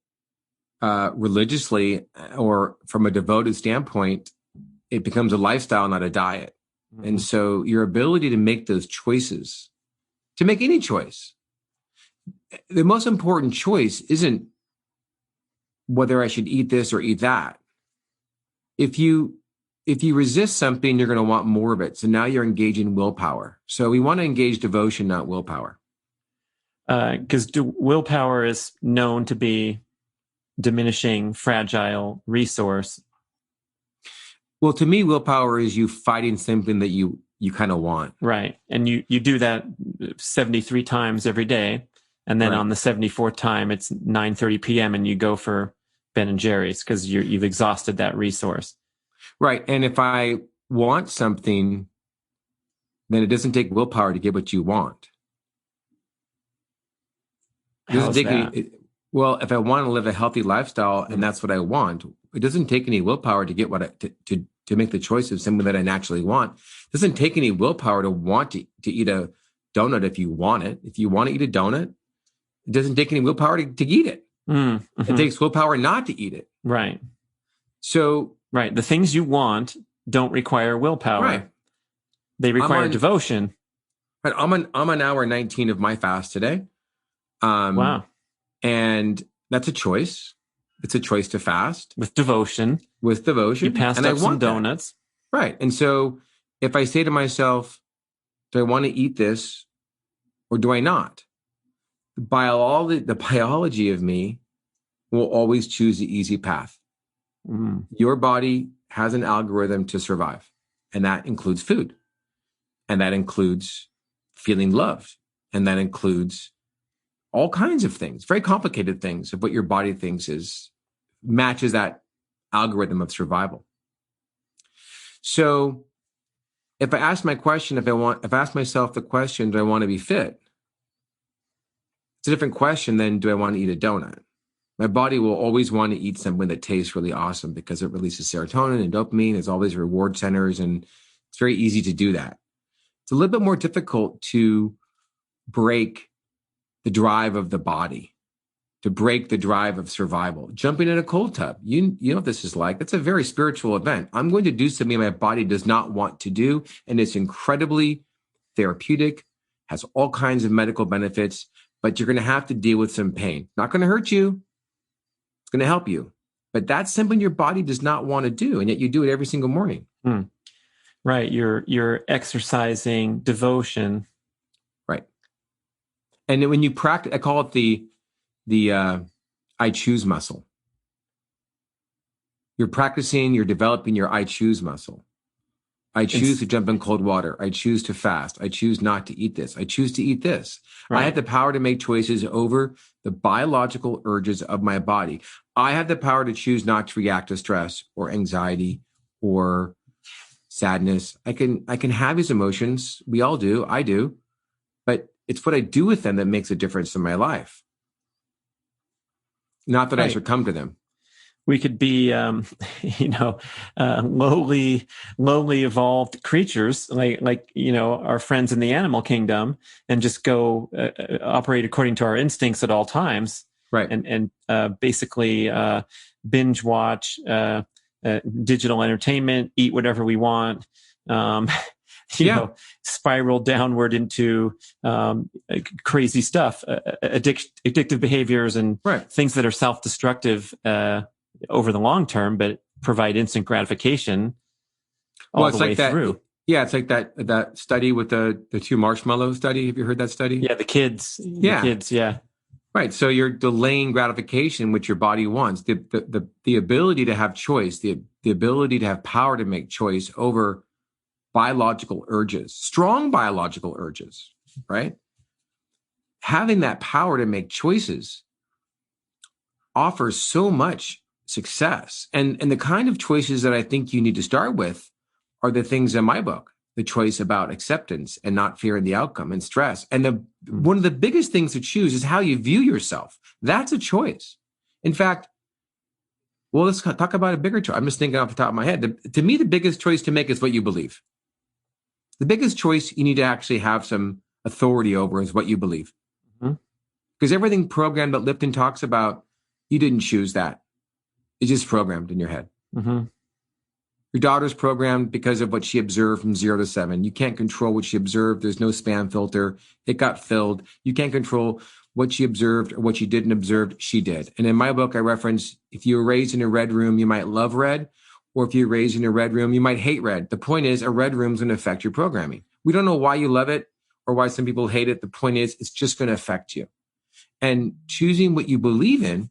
religiously or from a devoted standpoint, it becomes a lifestyle, not a diet. Mm-hmm. And so your ability to make those choices, to make any choice, the most important choice isn't whether I should eat this or eat that. If you resist something, you're going to want more of it. So now you're engaging willpower. So we want to engage devotion, not willpower. Because willpower is known to be diminishing, fragile resource. Well, to me, willpower is you fighting something that you kind of want. Right. And you do that 73 times every day. And then on the 74th time, it's 9:30 p.m. and you go for Ben and Jerry's because you've exhausted that resource. Right. And if I want something, then it doesn't take willpower to get what you want. Well, if I want to live a healthy lifestyle and that's what I want, it doesn't take any willpower to get what to make the choice of something that I naturally want. It doesn't take any willpower to want to eat a donut if you want it. If you want to eat a donut, it doesn't take any willpower to eat it. Mm-hmm. It takes willpower not to eat it. Right. So the things you want don't require willpower. Right. They require devotion. But I'm on hour 19 of my fast today. Wow. And that's a choice. It's a choice to fast. With devotion. You passed up some donuts. That. Right. And so if I say to myself, do I want to eat this or do I not? The biology of me will always choose the easy path. Mm. Your body has an algorithm to survive, and that includes food, and that includes feeling loved, and that includes all kinds of things, very complicated things of what your body thinks matches that algorithm of survival. So if I ask myself the question, do I want to be fit? It's a different question than do I want to eat a donut? My body will always want to eat something that tastes really awesome because it releases serotonin and dopamine. There's all these reward centers, and it's very easy to do that. It's a little bit more difficult to break the drive of the body, to break the drive of survival. Jumping in a cold tub, you know what this is like. That's a very spiritual event. I'm going to do something my body does not want to do, and it's incredibly therapeutic, has all kinds of medical benefits, but you're going to have to deal with some pain. Not going to hurt you. It's going to help you. But that's something your body does not want to do, and yet you do it every single morning. Mm. Right. You're exercising devotion. Right. And then when you practice, I call it the I choose muscle. You're practicing, you're developing your I choose muscle. I choose to jump in cold water. I choose to fast. I choose not to eat this. I choose to eat this. Right. I have the power to make choices over the biological urges of my body. I have the power to choose not to react to stress or anxiety or sadness. I can have these emotions. We all do. I do. But it's what I do with them that makes a difference in my life. Not that I succumb to them. We could be, lowly evolved creatures like our friends in the animal kingdom, and just go operate according to our instincts at all times, right? And basically binge watch digital entertainment, eat whatever we want, spiral downward into crazy stuff, addictive behaviors, and things that are self-destructive over the long term, but provide instant gratification all the way through. Yeah, it's like that study with the two marshmallow study. Have you heard that study? Yeah, the kids. Right. So you're delaying gratification, which your body wants. The ability to have choice, the ability to have power to make choice over biological urges, strong biological urges, right? Having that power to make choices offers so much success. And the kind of choices that I think you need to start with are the things in my book, the choice about acceptance and not fearing the outcome and stress. And one of the biggest things to choose is how you view yourself. That's a choice. In fact, well, let's talk about a bigger choice. I'm just thinking off the top of my head. To me, the biggest choice to make is what you believe. The biggest choice you need to actually have some authority over is what you believe. Because everything programmed that Lipton talks about, you didn't choose that. It's just programmed in your head. Your daughter's programmed because of what she observed from 0 to 7. You can't control what she observed. There's no spam filter. It got filled. You can't control what she observed or what she didn't observe. She did. And in my book, I reference, if you were raised in a red room, you might love red. Or if you're raised in a red room, you might hate red. The point is, a red room is going to affect your programming. We don't know why you love it or why some people hate it. The point is, it's just going to affect you. And choosing what you believe in,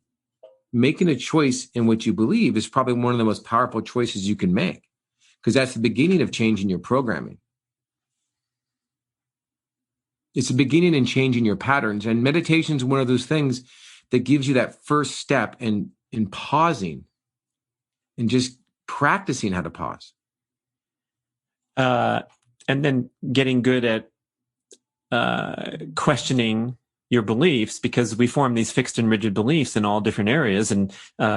making a choice in what you believe, is probably one of the most powerful choices you can make, because that's the beginning of changing your programming. It's the beginning in changing your patterns. And meditation is one of those things that gives you that first step in pausing and just practicing how to pause. And then getting good at questioning your beliefs, because we form these fixed and rigid beliefs in all different areas. And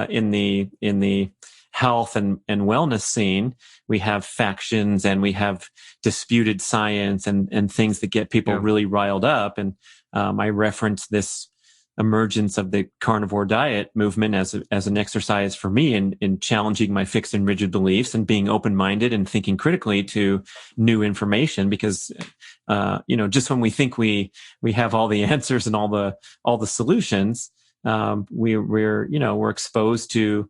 in the health and wellness scene, we have factions and we have disputed science and things that get people really riled up. And I reference this emergence of the carnivore diet movement as an exercise for me in challenging my fixed and rigid beliefs and being open-minded and thinking critically to new information. Because just when we think we have all the answers and all the solutions, we're exposed to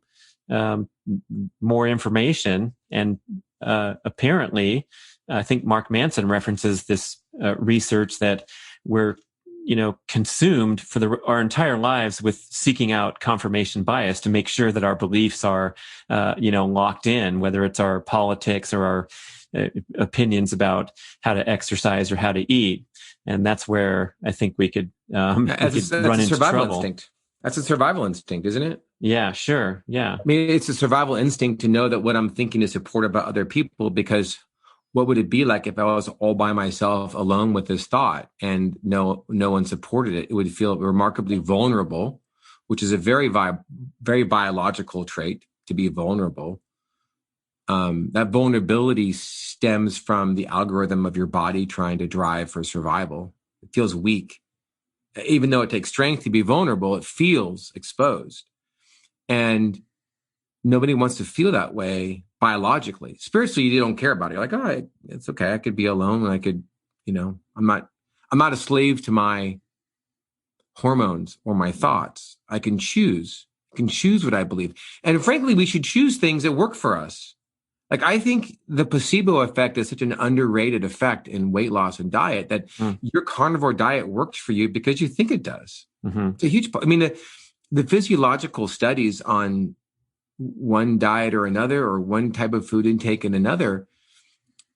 more information. And apparently, I think Mark Manson references this research that we're consumed for our entire lives with seeking out confirmation bias to make sure that our beliefs are, locked in, whether it's our politics or our opinions about how to exercise or how to eat. And that's where I think we could run into trouble. Instinct. That's a survival instinct, isn't it? Yeah, sure. Yeah. I mean, it's a survival instinct to know that what I'm thinking is supported by other people, because what would it be like if I was all by myself alone with this thought and no one supported it? It would feel remarkably vulnerable, which is a very biological trait, to be vulnerable. That vulnerability stems from the algorithm of your body trying to drive for survival. It feels weak. Even though it takes strength to be vulnerable, it feels exposed. And nobody wants to feel that way biologically. Spiritually, you don't care about it. You're like, oh, it's okay. I could be alone. And I could, I'm not a slave to my hormones or my thoughts. I can choose what I believe. And frankly, we should choose things that work for us. Like, I think the placebo effect is such an underrated effect in weight loss and diet, that your carnivore diet works for you because you think it does. It's a huge part. I mean, the physiological studies on one diet or another, or one type of food intake and another,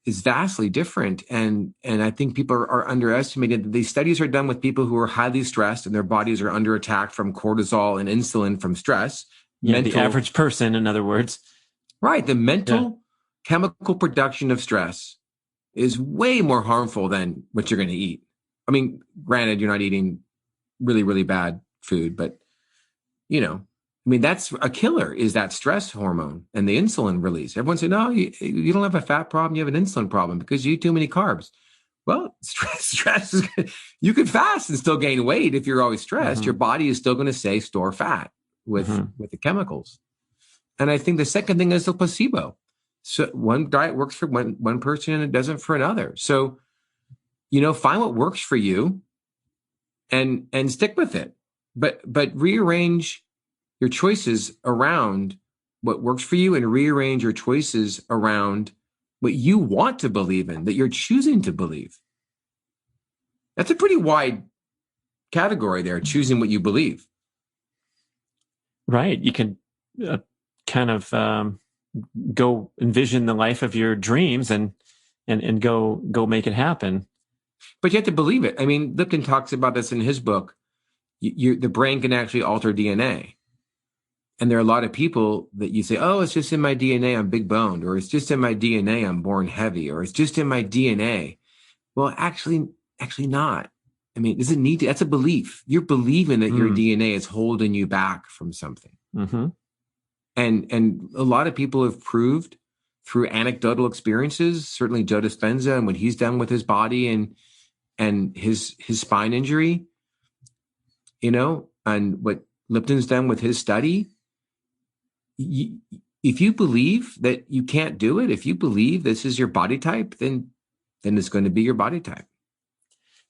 is vastly different. And I think people are underestimated. These studies are done with people who are highly stressed and their bodies are under attack from cortisol and insulin from stress. Yeah, the average person, in other words. Right. The mental chemical production of stress is way more harmful than what you're going to eat. I mean, granted, you're not eating really, really bad food, but that's a killer, is that stress hormone and the insulin release. Everyone said, no, you don't have a fat problem. You have an insulin problem because you eat too many carbs. Well, stress is good. You could fast and still gain weight if you're always stressed. Your body is still going to say store fat with the chemicals. And I think the second thing is the placebo. So one diet works for one person and it doesn't for another. So, find what works for you and stick with it. But rearrange your choices around what works for you, and rearrange your choices around what you want to believe in, that you're choosing to believe. That's a pretty wide category there, choosing what you believe. Right. You can kind of go envision the life of your dreams and go make it happen. But you have to believe it. I mean, Lipton talks about this in his book. The brain can actually alter DNA. And there are a lot of people that you say, oh, it's just in my DNA, I'm big boned, or it's just in my DNA, I'm born heavy, or it's just in my DNA. Well, actually not. I mean, does it need to? That's a belief. You're believing that your DNA is holding you back from something. Mm-hmm. And a lot of people have proved through anecdotal experiences, certainly Joe Dispenza and what he's done with his body and his spine injury, and what Lipton's done with his study. If you believe that you can't do it, if you believe this is your body type, then it's going to be your body type.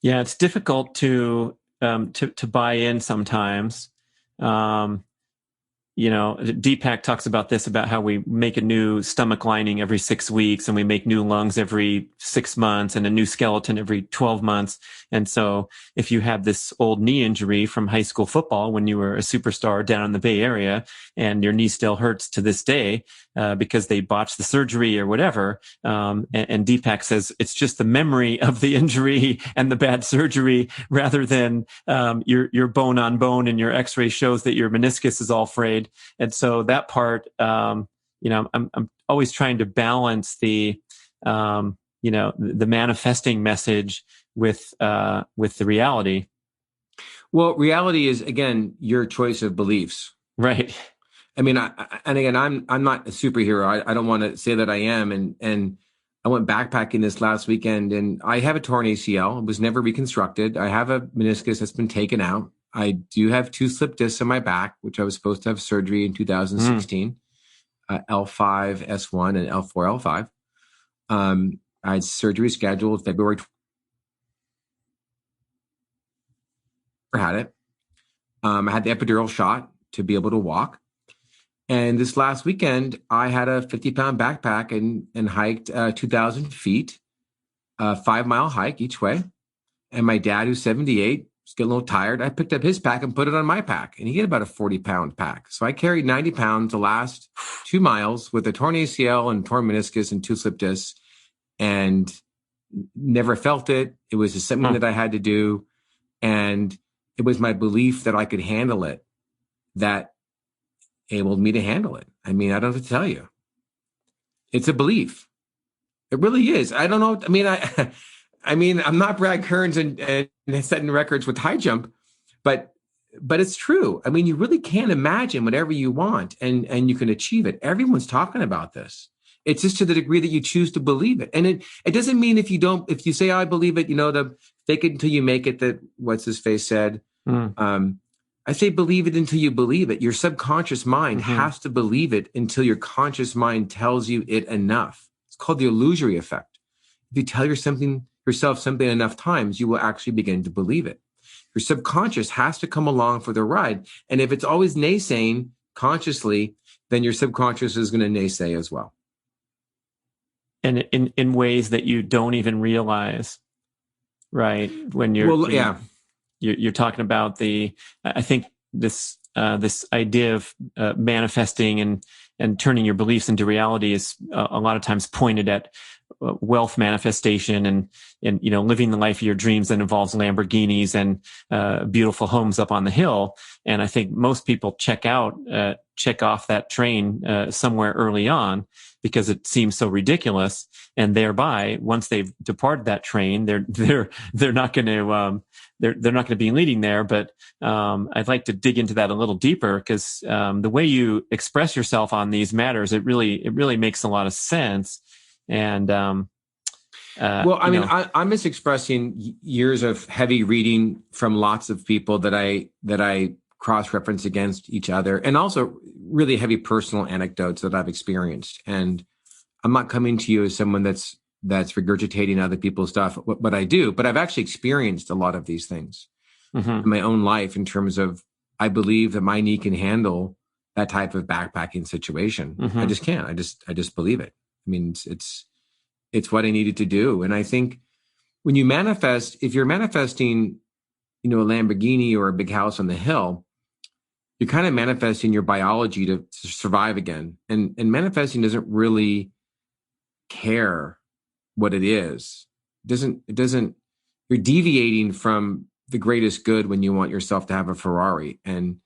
Yeah, it's difficult to buy in sometimes. Deepak talks about this, about how we make a new stomach lining every 6 weeks, and we make new lungs every 6 months, and a new skeleton every 12 months. And so if you have this old knee injury from high school football when you were a superstar down in the Bay Area, and your knee still hurts to this day because they botched the surgery or whatever, and Deepak says it's just the memory of the injury and the bad surgery rather than your bone on bone, and your x-ray shows that your meniscus is all frayed. And so that part, I'm always trying to balance the manifesting message with the reality. Well, reality is, again, your choice of beliefs. Right. I mean, I'm not a superhero. I don't want to say that I am. And I went backpacking this last weekend, and I have a torn ACL. It was never reconstructed. I have a meniscus that's been taken out. I do have 2 slip discs in my back, which I was supposed to have surgery in 2016, L5, S1, and L4, L5. I had surgery scheduled February 20th. Had it. I had the epidural shot to be able to walk. And this last weekend, I had a 50-pound backpack and hiked 2,000 feet, a 5-mile hike each way. And my dad, who's 78, was getting a little tired. I picked up his pack and put it on my pack. And he had about a 40-pound pack. So I carried 90 pounds the last 2 miles with a torn ACL and torn meniscus and 2 slip discs, and never felt it. It was just something that I had to do. And it was my belief that I could handle it that enabled me to handle it. I mean, I don't have to tell you. It's a belief. It really is. I don't know. I mean, I'm not Brad Kearns and setting records with high jump, but it's true. I mean, you really can imagine whatever you want, and you can achieve it. Everyone's talking about this. It's just to the degree that you choose to believe it. And it doesn't mean if you say, oh, I believe it, the fake it until you make it, that what's his face said. I say believe it until you believe it. Your subconscious mind has to believe it until your conscious mind tells you it enough. It's called the illusory effect. If you tell yourself something enough times, you will actually begin to believe it. Your subconscious has to come along for the ride. And if it's always naysaying consciously, then your subconscious is going to naysay as well. And in ways that you don't even realize, right? When you're talking about I think this idea of manifesting and turning your beliefs into reality is a lot of times pointed at wealth manifestation and living the life of your dreams that involves Lamborghinis and beautiful homes up on the hill. And I think most people check off that train somewhere early on because it seems so ridiculous. And thereby, once they've departed that train, they're not going to be leading there. But I'd like to dig into that a little deeper, because the way you express yourself on these matters, it really makes a lot of sense. And I'm just expressing years of heavy reading from lots of people that I cross-reference against each other, and also really heavy personal anecdotes that I've experienced. And I'm not coming to you as someone that's regurgitating other people's stuff, but I do. But I've actually experienced a lot of these things in my own life, in terms of, I believe that my knee can handle that type of backpacking situation. I just can't. I just believe it. I mean, it's what I needed to do. And I think when you manifest, if you're manifesting, a Lamborghini or a big house on the hill, you're kind of manifesting your biology to survive again. And manifesting doesn't really care what it is. It doesn't, you're deviating from the greatest good when you want yourself to have a Ferrari. And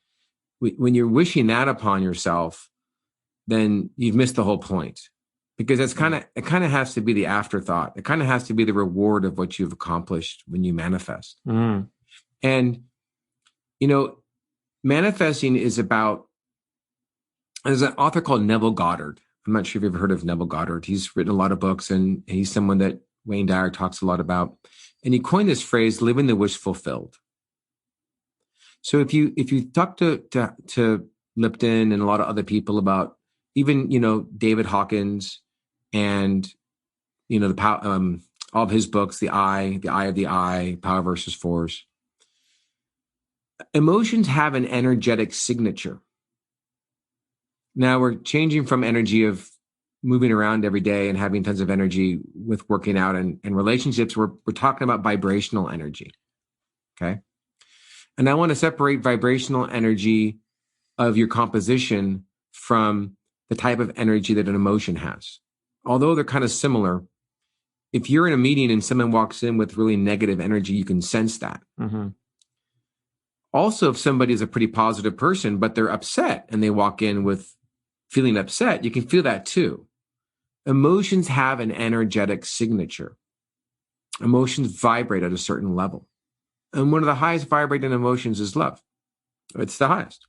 when you're wishing that upon yourself, then you've missed the whole point, because it kind of has to be the afterthought. It kind of has to be the reward of what you've accomplished when you manifest. And, manifesting is about, there's an author called Neville Goddard. I'm not sure if you've ever heard of Neville Goddard. He's written a lot of books, and he's someone that Wayne Dyer talks a lot about. And he coined this phrase, living the wish fulfilled. So if you talk to Lipton and a lot of other people about even, David Hawkins and, all of his books, The Eye of the I, Power versus Force, emotions have an energetic signature. Now we're changing from energy of moving around every day and having tons of energy with working out and relationships. We're talking about vibrational energy. Okay. And I want to separate vibrational energy of your composition from the type of energy that an emotion has. Although they're kind of similar, if you're in a meeting and someone walks in with really negative energy, you can sense that. Also, if somebody is a pretty positive person, but they're upset and they walk in with feeling upset, you can feel that too. Emotions have an energetic signature. Emotions vibrate at a certain level. And one of the highest vibrating emotions is love. It's the highest.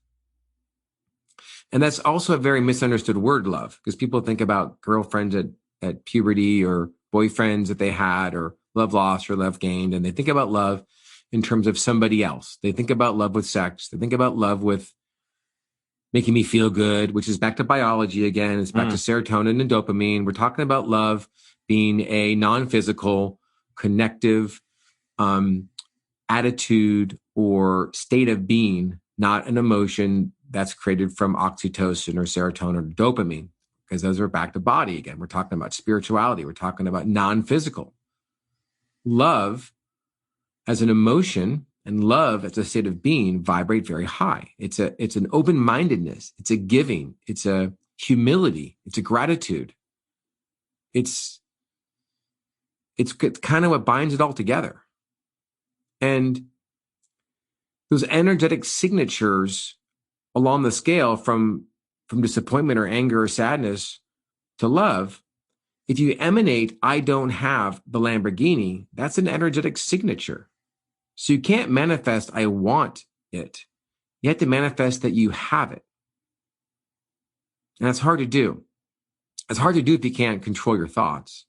And that's also a very misunderstood word, love, because people think about girlfriends at puberty or boyfriends that they had or love lost or love gained. And they think about love in terms of somebody else. They think about love with sex. They think about love with making me feel good, which is back to biology again. It's back to serotonin and dopamine. We're talking about love being a non-physical, connective attitude or state of being, not an emotion that's created from oxytocin or serotonin or dopamine, because those are back to body again. We're talking about spirituality. We're talking about non-physical. Love as an emotion and love as a state of being vibrate very high. It's an open-mindedness. It's a giving. It's a humility. It's a gratitude. It's kind of what binds it all together. And those energetic signatures along the scale from disappointment or anger or sadness to love, if you emanate, I don't have the Lamborghini, that's an energetic signature. So you can't manifest, I want it. You have to manifest that you have it. And that's hard to do. It's hard to do if you can't control your thoughts.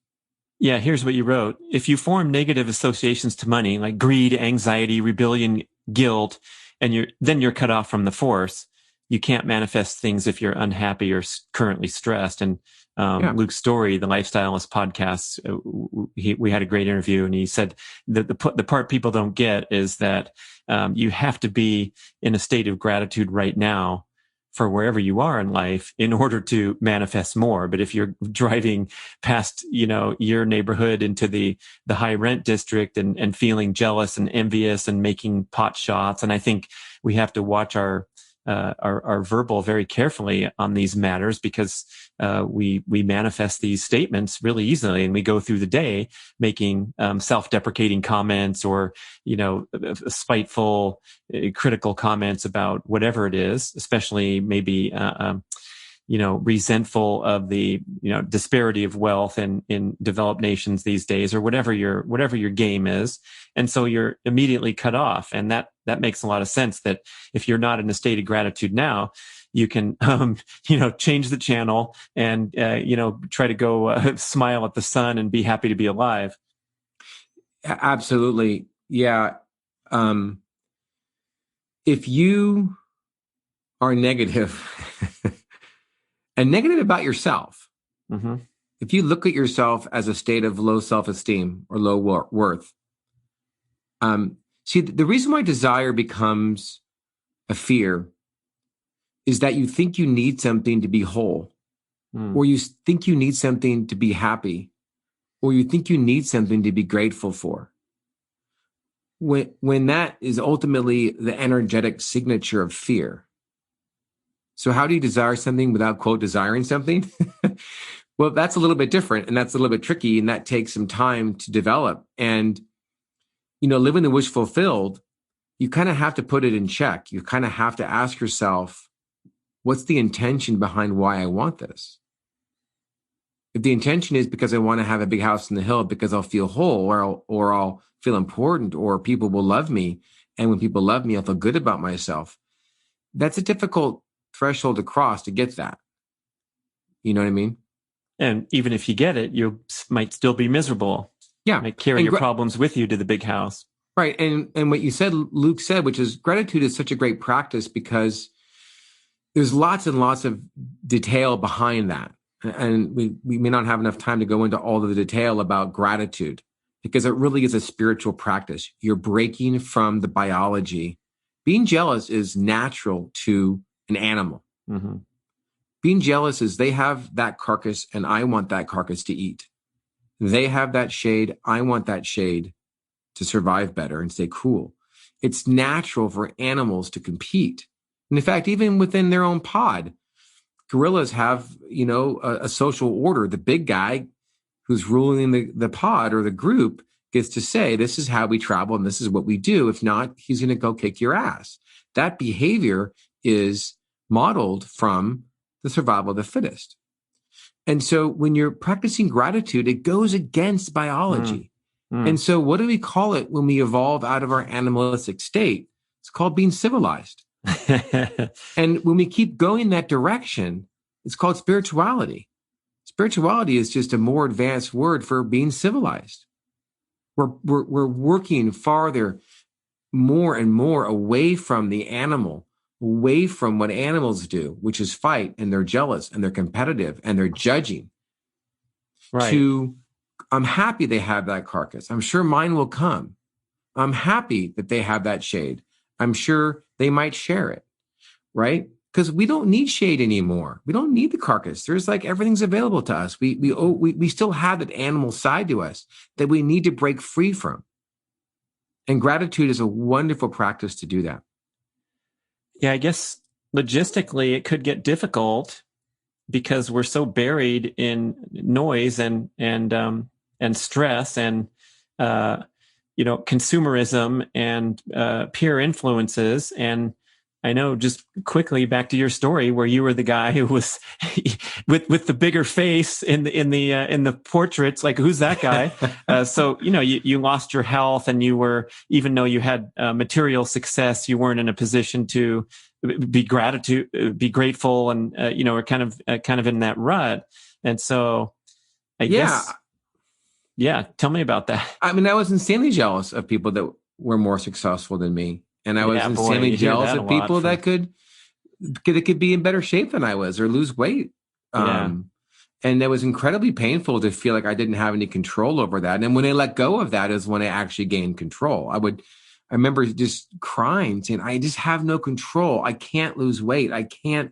Yeah, here's what you wrote. If you form negative associations to money, like greed, anxiety, rebellion, guilt, and then you're cut off from the force, you can't manifest things if you're unhappy or currently stressed. And Luke Story, the Lifestylist podcast, we had a great interview, and he said that the part people don't get is that you have to be in a state of gratitude right now for wherever you are in life in order to manifest more. But if you're driving past, your neighborhood into the high rent district and feeling jealous and envious and making pot shots, and I think we have to watch our verbal very carefully on these matters, because we manifest these statements really easily, and we go through the day making self-deprecating comments or spiteful, critical comments about whatever it is, especially maybe resentful of the disparity of wealth in developed nations these days, or whatever your game is, and so you're immediately cut off. And that makes a lot of sense, that if you're not in a state of gratitude now, you can change the channel and try to go smile at the sun and be happy to be alive. Absolutely, yeah. If you are negative and negative about yourself, if you look at yourself as a state of low self-esteem or low worth, see, the reason why desire becomes a fear is that you think you need something to be whole, or you think you need something to be happy, or you think you need something to be grateful for. When that is ultimately the energetic signature of fear. So how do you desire something without, quote, desiring something? Well, that's a little bit different, and that's a little bit tricky, and that takes some time to develop. And, living the wish fulfilled you kind of have to put it in check. You kind of have to ask yourself, what's the intention behind why I want this? If the intention is because I want to have a big house in the hill because I'll feel whole, or I'll feel important, or people will love me, and when people love me, I'll feel good about myself. That's a difficult threshold to cross to get that. You know what I mean? And even if you get it, you might still be miserable. Yeah. You might carry your problems with you to the big house. Right. And what you said, Luke said, which is gratitude is such a great practice because there's lots and lots of detail behind that. And we may not have enough time to go into all of the detail about gratitude because it really is a spiritual practice. You're breaking from the biology. Being jealous is natural to an animal. Mm-hmm. Being jealous is they have that carcass and I want that carcass to eat. They have that shade. I want that shade to survive better and stay cool. It's natural for animals to compete. And in fact, even within their own pod, gorillas have, a social order. The big guy who's ruling the pod or the group gets to say, this is how we travel and this is what we do. If not, he's going to go kick your ass. That behavior is modeled from the survival of the fittest. And so when you're practicing gratitude, it goes against biology. And so what do we call it when we evolve out of our animalistic state? It's called being civilized. And when we keep going that direction, it's called spirituality. Spirituality is just a more advanced word for being civilized. We're working farther, more and more away from the animal, away from what animals do, which is fight, and they're jealous and they're competitive and they're judging. Right. To, I'm happy they have that carcass. I'm sure mine will come. I'm happy that they have that shade. I'm sure they might share it, right? Because we don't need shade anymore. We don't need the carcass. There's everything's available to us. We still have that animal side to us that we need to break free from. And gratitude is a wonderful practice to do that. Yeah, I guess logistically it could get difficult because we're so buried in noise and stress and consumerism and peer influences. And I know, just quickly back to your story where you were the guy who was with the bigger face in the portraits, who's that guy? So you lost your health, and you were, even though you had material success, you weren't in a position to be grateful, and we're kind of in that rut. And so I guess, yeah, tell me about that. I mean, I was insanely jealous of people that were more successful than me. And I was insanely jealous of people that could be in better shape than I was or lose weight. And it was incredibly painful to feel like I didn't have any control over that. And when I let go of that is when I actually gained control. I remember just crying, saying, I just have no control. I can't lose weight. I can't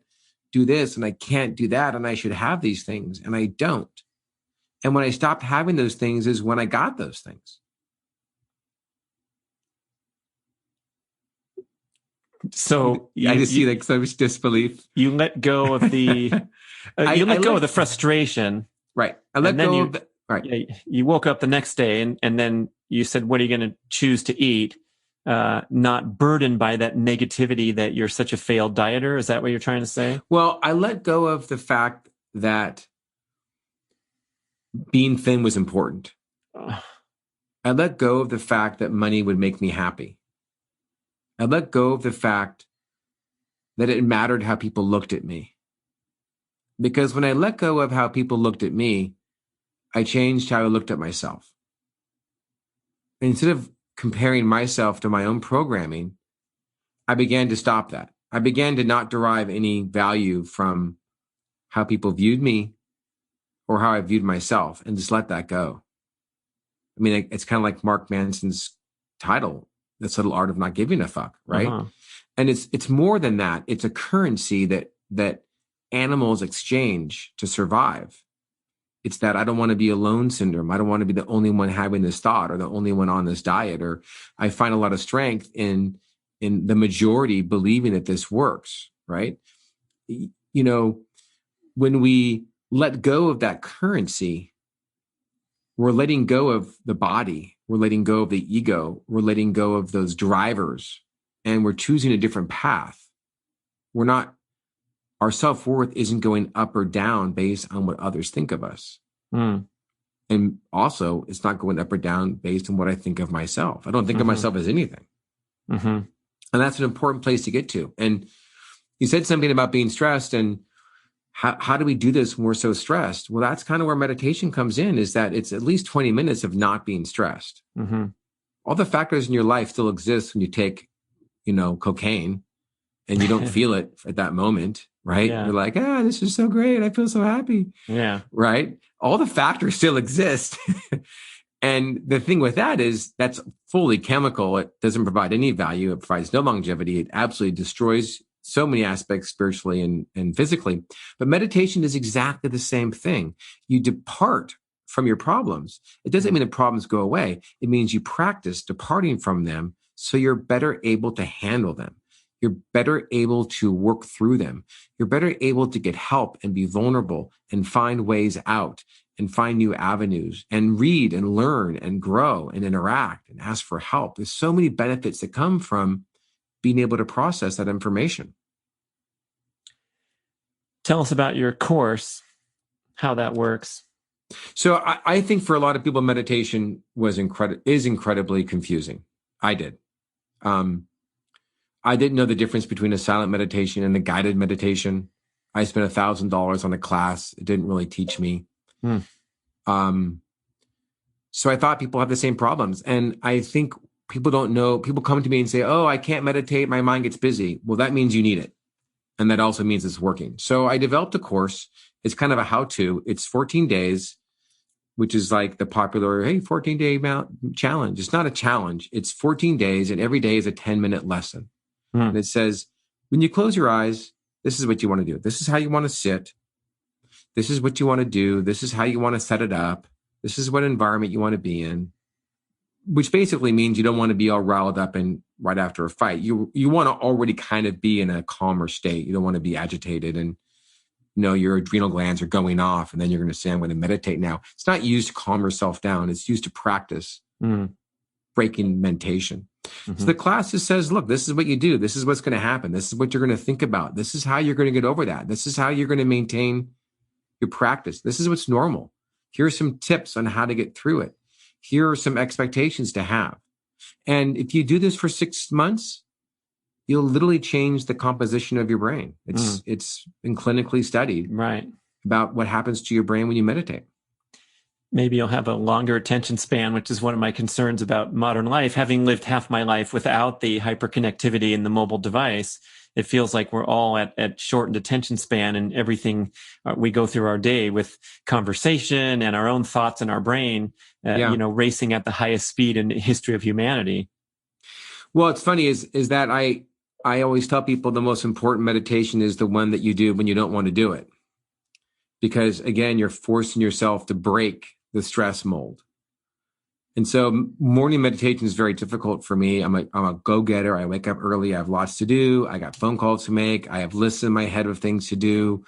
do this and I can't do that. And I should have these things. And I don't. And when I stopped having those things is when I got those things. So I just see so much disbelief. You let go of the, go of the frustration, right? I let go of the, right. You woke up the next day, and then you said, "What are you going to choose to eat?" Not burdened by that negativity that you're such a failed dieter. Is that what you're trying to say? Well, I let go of the fact that being thin was important. I let go of the fact that money would make me happy. I let go of the fact that it mattered how people looked at me. Because when I let go of how people looked at me, I changed how I looked at myself. Instead of comparing myself to my own programming, I began to stop that. I began to not derive any value from how people viewed me or how I viewed myself, and just let that go. I mean, it's kind of like Mark Manson's title, The Subtle Art of Not Giving a Fuck, right? Uh-huh. And it's more than that. It's a currency that animals exchange to survive. It's that I don't want to be alone syndrome. I don't want to be the only one having this thought or the only one on this diet. Or I find a lot of strength in the majority believing that this works, right? When we let go of that currency, we're letting go of the body. We're letting go of the ego. We're letting go of those drivers and we're choosing a different path, our self-worth isn't going up or down based on what others think of us. And also, it's not going up or down based on what I think of myself. I don't think of myself as anything. And that's an important place to get to. And you said something about being stressed, and how do we do this when we're so stressed? Well, that's kind of where meditation comes in, is that it's at least 20 minutes of not being stressed. All the factors in your life still exist when you take, cocaine, and you don't feel it at that moment, right? You're like, this is so great. I feel so happy. Yeah. Right? All the factors still exist. And the thing with that is that's fully chemical. It doesn't provide any value. It provides no longevity. It absolutely destroys so many aspects spiritually and physically. But meditation is exactly the same thing. You depart from your problems. It doesn't mean the problems go away. It means you practice departing from them so you're better able to handle them. You're better able to work through them. You're better able to get help and be vulnerable and find ways out and find new avenues and read and learn and grow and interact and ask for help. There's so many benefits that come from being able to process that information. Tell us about your course, how that works. So I think for a lot of people, meditation is incredibly confusing. I did. I didn't know the difference between a silent meditation and a guided meditation. I spent $1,000 on a class. It didn't really teach me. So I thought people have the same problems. And I think people don't know. People come to me and say, I can't meditate. My mind gets busy. Well, that means you need it. And that also means it's working. So I developed a course. It's kind of a how-to. It's 14 days, which is like the popular, 14-day challenge. It's not a challenge. It's 14 days, and every day is a 10-minute lesson. And it says, when you close your eyes, this is what you want to do. This is how you want to sit. This is what you want to do. This is how you want to set it up. This is what environment you want to be in, which basically means you don't want to be all riled up and right after a fight. You want to already kind of be in a calmer state. You don't want to be agitated and your adrenal glands are going off, and then you're going to say, I'm going to meditate now. It's not used to calm yourself down. It's used to practice breaking mentation. So the class just says, look, this is what you do. This is what's going to happen. This is what you're going to think about. This is how you're going to get over that. This is how you're going to maintain your practice. This is what's normal. Here are some tips on how to get through it. Here are some expectations to have. And if you do this for 6 months, you'll literally change the composition of your brain. It's been clinically studied about what happens to your brain when you meditate. Maybe you'll have a longer attention span, which is one of my concerns about modern life. Having lived half my life without the hyperconnectivity in the mobile device, it feels like we're all at shortened attention span, and everything we go through our day with conversation and our own thoughts in our brain, racing at the highest speed in the history of humanity. Well, it's funny is that I always tell people the most important meditation is the one that you do when you don't want to do it. Because again, you're forcing yourself to break the stress mold. And so morning meditation is very difficult for me. I'm a go-getter. I wake up early. I have lots to do. I got phone calls to make. I have lists in my head of things to do.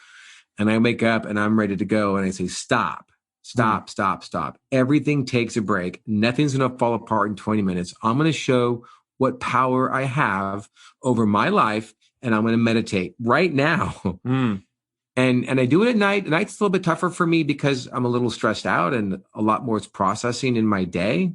And I wake up and I'm ready to go. And I say, stop. Everything takes a break. Nothing's going to fall apart in 20 minutes. I'm going to show what power I have over my life. And I'm going to meditate right now. And I do it at night. At night's a little bit tougher for me because I'm a little stressed out and a lot more is processing in my day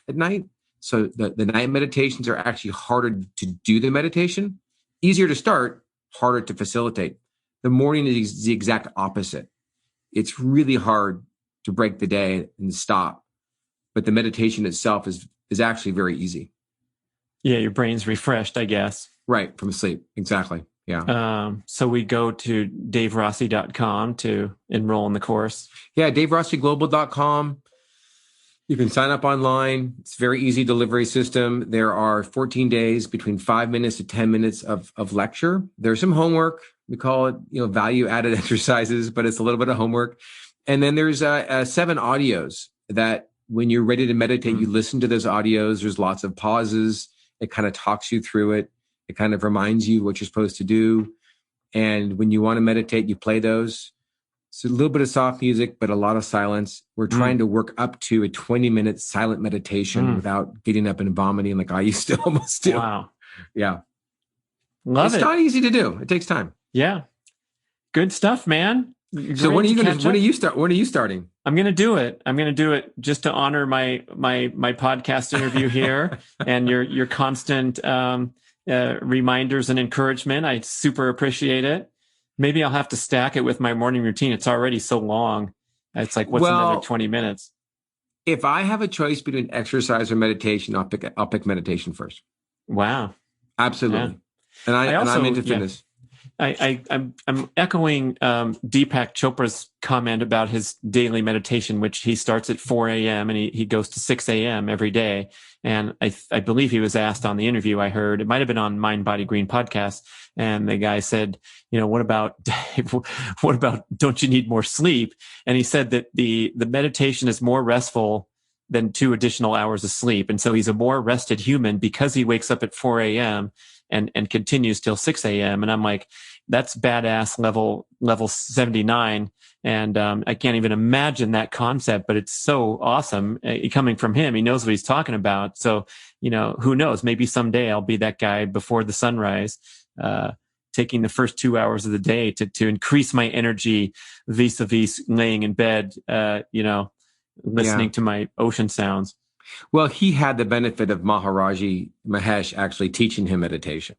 at night. So the night meditations are actually harder to do the meditation. Easier to start, harder to facilitate. The morning is the exact opposite. It's really hard to break the day and stop. But the meditation itself is actually very easy. Yeah, your brain's refreshed, I guess. Right, from sleep. Exactly. Yeah. So we go to daverossi.com to enroll in the course. Yeah, daverossiglobal.com. You can sign up online. It's a very easy delivery system. There are 14 days between 5 minutes to 10 minutes of lecture. There's some homework. We call it, value added exercises, but it's a little bit of homework. And then there's 7 audios that when you're ready to meditate, you listen to those audios. There's lots of pauses. It kind of talks you through it. It kind of reminds you what you're supposed to do. And when you want to meditate, you play those. It's a little bit of soft music, but a lot of silence. We're trying to work up to a 20-minute silent meditation without getting up and vomiting like I used to almost do. Wow. Yeah. Love It's it. not easy to do. It takes time. Yeah. Good stuff, man. So when are you starting? I'm going to do it. I'm going to do it just to honor my podcast interview here and your constant reminders and encouragement. I super appreciate it. Maybe I'll have to stack it with my morning routine. It's already so long. It's like, what's another 20 minutes? If I have a choice between exercise or meditation, I'll pick meditation first. Wow. Absolutely. Yeah. And I'm into fitness. I'm echoing Deepak Chopra's comment about his daily meditation, which he starts at 4 a.m. and he goes to 6 a.m. every day. And I believe he was asked on the interview I heard, it might have been on Mind, Body, Green podcast. And the guy said, what about don't you need more sleep? And he said that the meditation is more restful than 2 additional hours of sleep. And so he's a more rested human because he wakes up at 4 a.m. and continues till 6 a.m. And I'm like, that's badass level 79. And I can't even imagine that concept, but it's so awesome coming from him. He knows what he's talking about. So, who knows? Maybe someday I'll be that guy before the sunrise, taking the first 2 hours of the day to increase my energy vis-a-vis laying in bed, listening to my ocean sounds. Well, he had the benefit of Maharaji Mahesh actually teaching him meditation.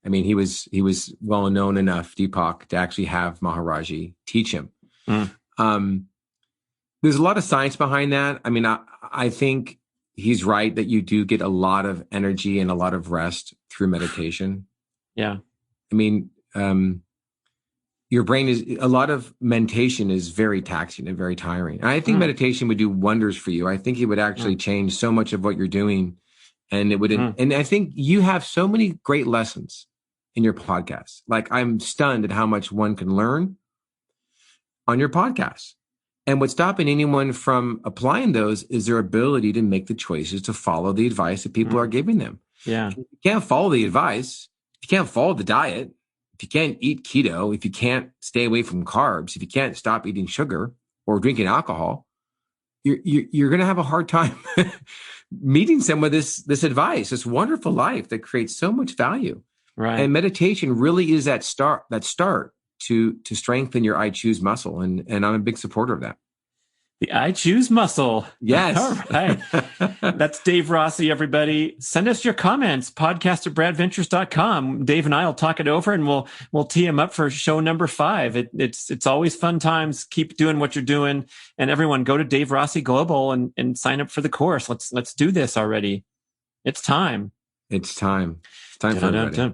I mean, he was well known enough, Deepak, to actually have Maharaji teach him. There's a lot of science behind that. I mean, I think he's right that you do get a lot of energy and a lot of rest through meditation. Yeah. I mean, your brain a lot of meditation is very taxing and very tiring. And I think meditation would do wonders for you. I think it would actually change so much of what you're doing. And it would, and I think you have so many great lessons in your podcast. Like, I'm stunned at how much one can learn on your podcast. And what's stopping anyone from applying those is their ability to make the choices to follow the advice that people are giving them. Yeah. If you can't follow the advice, if you can't follow the diet, if you can't eat keto, if you can't stay away from carbs, if you can't stop eating sugar or drinking alcohol, you're going to have a hard time meeting some of this advice, this wonderful life that creates so much value. Right. And meditation really is that start to strengthen your I choose muscle. And I'm a big supporter of that. The I choose muscle. Yes. All right. That's Dave Rossi, everybody. Send us your comments, podcast@bradventures.com. Dave and I will talk it over and we'll tee him up for show number 5. It's always fun times. Keep doing what you're doing. And everyone go to Dave Rossi Global and sign up for the course. Let's do this already. It's time. It's time. It's time for everybody.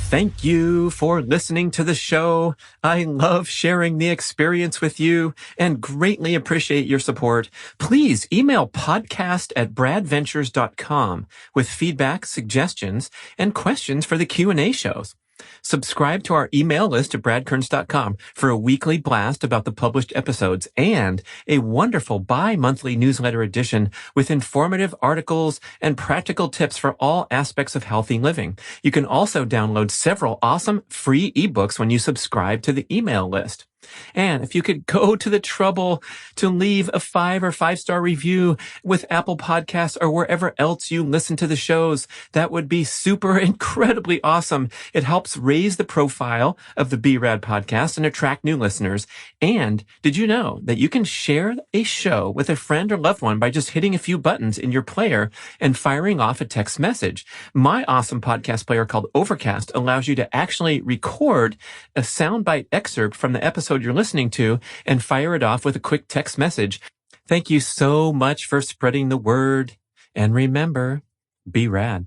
Thank you for listening to the show. I love sharing the experience with you and greatly appreciate your support. Please email podcast@bradventures.com with feedback, suggestions, and questions for the Q&A shows. Subscribe to our email list at bradkearns.com for a weekly blast about the published episodes and a wonderful bi-monthly newsletter edition with informative articles and practical tips for all aspects of healthy living. You can also download several awesome free ebooks when you subscribe to the email list. And if you could go to the trouble to leave a 5 or 5-star review with Apple Podcasts or wherever else you listen to the shows, that would be super incredibly awesome. It helps raise the profile of the B.rad podcast and attract new listeners. And did you know that you can share a show with a friend or loved one by just hitting a few buttons in your player and firing off a text message? My awesome podcast player called Overcast allows you to actually record a soundbite excerpt from the episode you're listening to and fire it off with a quick text message. Thank you so much for spreading the word. And remember, be rad.